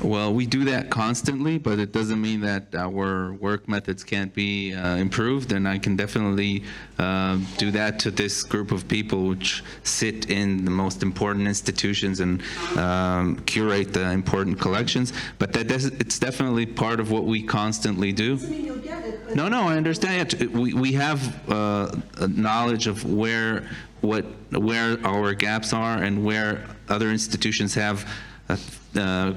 Well, we do that constantly, but it doesn't mean that our work methods can't be improved, and I can definitely do that to this group of people which sit in the most important institutions and curate the important collections. But it's definitely part of what we constantly do. Doesn't mean you'll get it, but... No, I understand. We have knowledge of where our gaps are and where other institutions have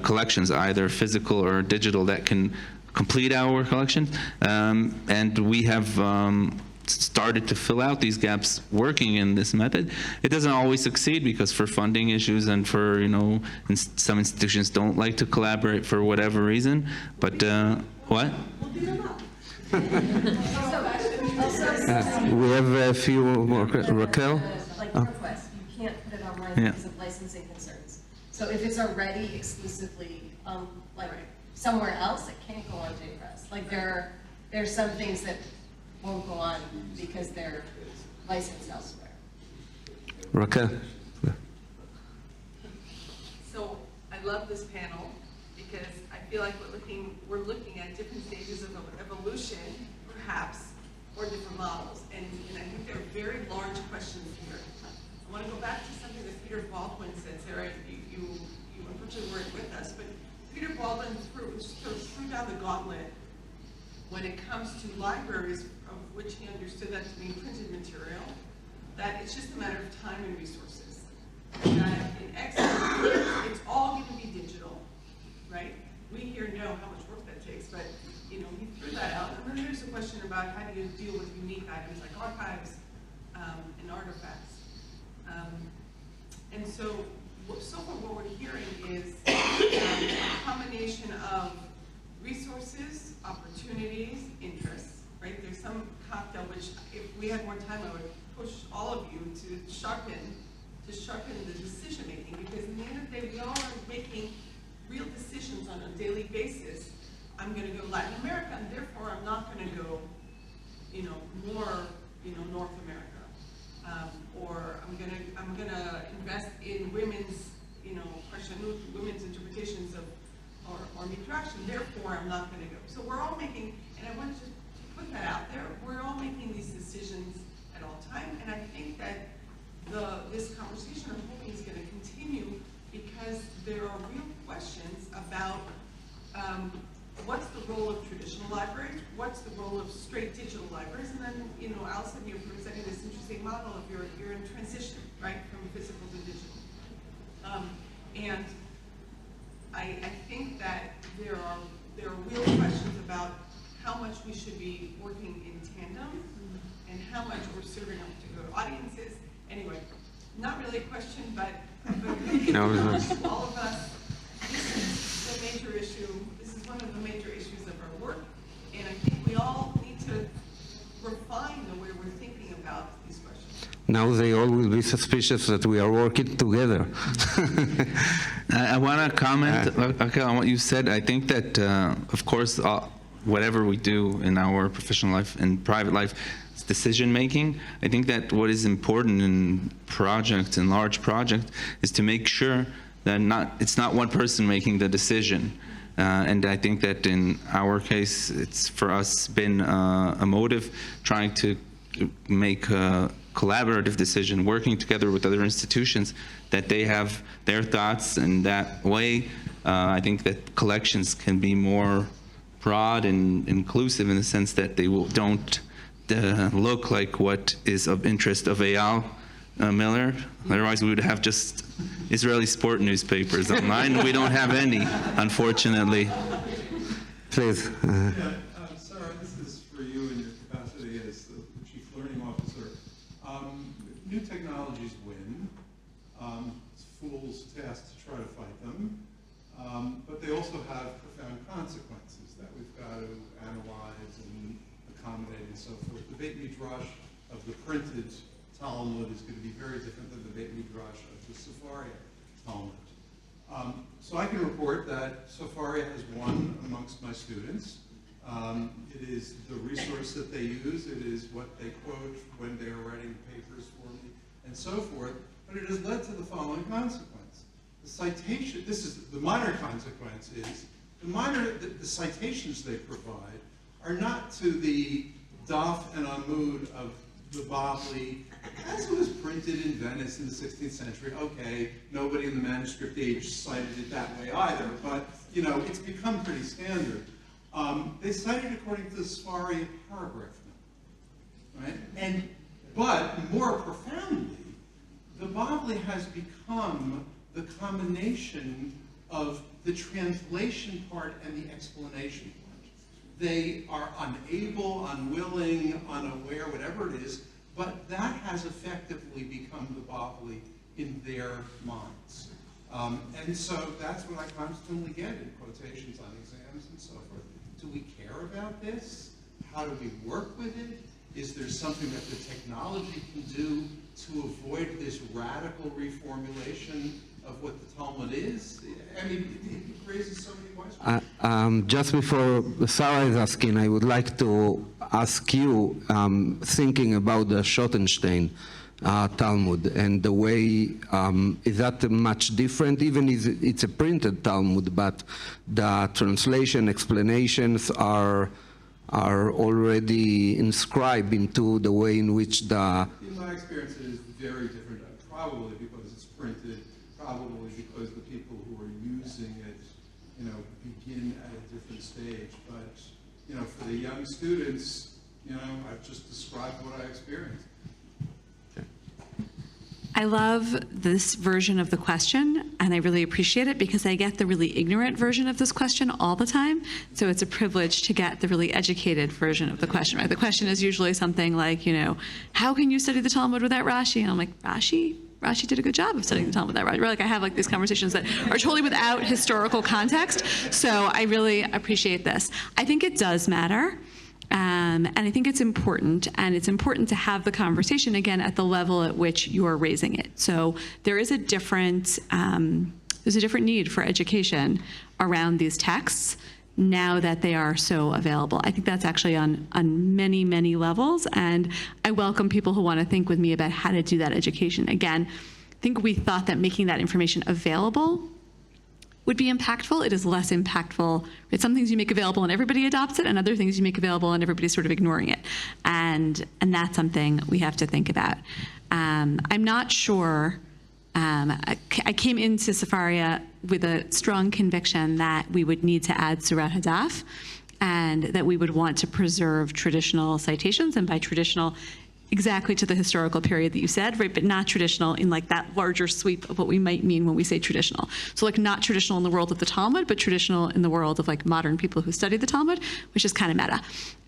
collections, either physical or digital, that can complete our collection. And we have started to fill out these gaps working in this method. It doesn't always succeed because for funding issues and for, some institutions don't like to collaborate for whatever reason. But what? We'll beat them up. We have a few more. Raquel? Like request, you can't put it online because of licensing concerns. So if it's already exclusively somewhere else, it can't go on JPress. Like there's some things that won't go on because they're licensed elsewhere. Raquel? So I love this panel because I feel like we're looking at different stages of evolution, perhaps, or different models. And I think there are very large questions here. I want to go back to something that Peter Baldwin said. Sarah, you unfortunately weren't with us, but Peter Baldwin threw down the gauntlet when it comes to libraries, of which he understood that to mean printed material, that it's just a matter of time and resources. That in Excel, it's all going to be digital, right? We here know how much work that takes, but he threw that out. And then there's a question about how do you deal with unique items like archives and artifacts. And so far what we're hearing is a combination of resources, opportunities, interests, right? There's some cocktail which, if we had more time, I would push all of you to sharpen the decision making, because in the end of the day, we all are making real decisions on a daily basis. I'm going to go Latin America, and therefore I'm not going to go, more, North America. Or I'm gonna invest in women's, women's interpretations of or Midrashim. Therefore, I'm not gonna go. So we're all making, and I want to put that out there. We're all making these decisions at all time, and I think that this conversation I'm hoping is going to continue because there are real questions about what's the role of traditional libraries, what's the role of straight digital libraries, and then, Alison, you're presenting this interesting model of you're in transition, right, from physical to digital. And I think that there are real questions about how much we should be working in tandem and how much we're serving up to good audiences. Anyway, not really a question, but No, all of us, this is the major issue. This is one of the major issues of our work, and I think we all need to refine the way we're thinking about these questions. Now they all will be suspicious that we are working together. I want to comment on what you said. I think that, of course, whatever we do in our professional life and private life, it's decision making. I think that what is important in projects, in large projects, is to make sure that it's not one person making the decision. And I think that in our case, it's for us been a motive trying to make a collaborative decision, working together with other institutions, that they have their thoughts, and that way I think that collections can be more broad and inclusive in the sense that they don't look like what is of interest of Eyal Miller. Otherwise we would have just Israeli sport newspapers online. We don't have any, unfortunately. Please. Sara, this is for you in your capacity as the Chief Learning Officer. New technologies win. It's fool's task to try to fight them. But they also have profound consequences that we've got to analyze and accommodate and so forth. The Beit Midrash of the printed Talmud is going to be very different than the Beit Midrash of the Sefaria Talmud. So I can report that Sefaria has won amongst my students. It is the resource that they use. It is what they quote when they're writing papers for me, and so forth. But it has led to the following consequence. The citation, this is the minor consequence, is the citations they provide are not to the Daf and Amud of the Bavli as it was printed in Venice in the 16th century. Okay, nobody in the manuscript age cited it that way either, but you know, it's become pretty standard. They cite it according to the Sefaria paragraph number, right? But more profoundly, the Bavli has become the combination of the translation part and the explanation part. They are unable, unwilling, unaware, whatever it is, but that has effectively become the Bavli in their minds. And so that's what I constantly get in quotations on exams and so forth. Do we care about this? How do we work with it? Is there something that the technology can do to avoid this radical reformulation of what the Talmud is? I mean, it raises so many questions. Just before Sara is asking, I would like to ask you, thinking about the Schottenstein Talmud and the way, is that much different? Even if it's a printed Talmud, but the translation explanations are already inscribed into the way in which the... In my experience, it is very different, probably because it's printed, probably because the people who are using it, you know, begin at a different stage. But, you know, for the young students, you know, I've just described what I experienced. I love this version of the question, and I really appreciate it because I get the really ignorant version of this question all the time. So it's a privilege to get the really educated version of the question, right? The question is usually something like, you know, how can you study the Talmud without Rashi? And I'm like, Rashi did a good job of studying the Talmud without Rashi. Like, I have like these conversations that are totally without historical context. So I really appreciate this. I think it does matter. And I think it's important, and it's important to have the conversation, again, at the level at which you're raising it. So there is a different, there's a different need for education around these texts now that they are so available. I think that's actually on many, many levels, and I welcome people who want to think with me about how to do that education. Again, I think we thought that making that information available would be impactful. It is less impactful. Right? Some things you make available and everybody adopts it, and other things you make available and everybody's sort of ignoring it. And that's something we have to think about. I'm not sure, I came into Sefaria with a strong conviction that we would need to add Surat Hadaf, and that we would want to preserve traditional citations, and by traditional, exactly to the historical period that you said, right, but not traditional in like that larger sweep of what we might mean when we say traditional. So like not traditional in the world of the Talmud, but traditional in the world of like modern people who study the Talmud, which is kind of meta.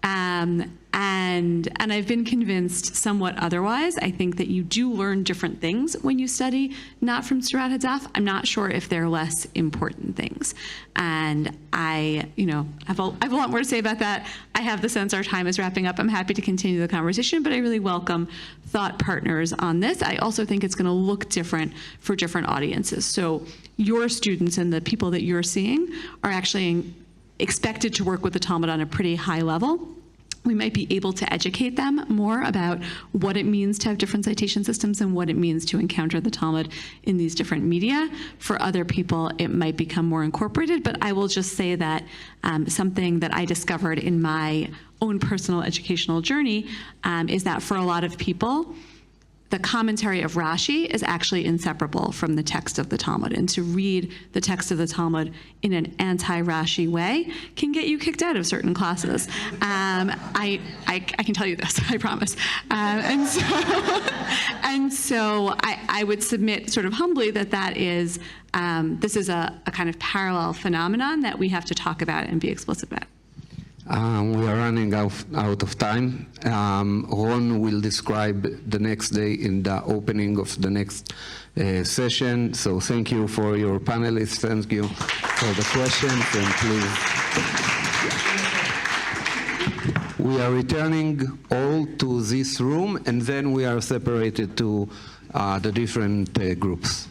And I've been convinced somewhat otherwise. I think that you do learn different things when you study not from Surat Hatzaf. I'm not sure if they're less important things. And I have a lot more to say about that. I have the sense our time is wrapping up. I'm happy to continue the conversation, but I really welcome thought partners on this. I also think it's going to look different for different audiences. So your students and the people that you're seeing are actually expected to work with the Talmud on a pretty high level. We might be able to educate them more about what it means to have different citation systems and what it means to encounter the Talmud in these different media. For other people, it might become more incorporated, but I will just say that something that I discovered in my own personal educational journey is that for a lot of people, the commentary of Rashi is actually inseparable from the text of the Talmud. And to read the text of the Talmud in an anti-Rashi way can get you kicked out of certain classes. I can tell you this, I promise. And so I would submit sort of humbly that is, this is a kind of parallel phenomenon that we have to talk about and be explicit about. We are running out of time. Ron will describe the next day in the opening of the next session. So thank you for your panelists. Thank you for the questions. And please, we are returning all to this room, and then we are separated to the different groups.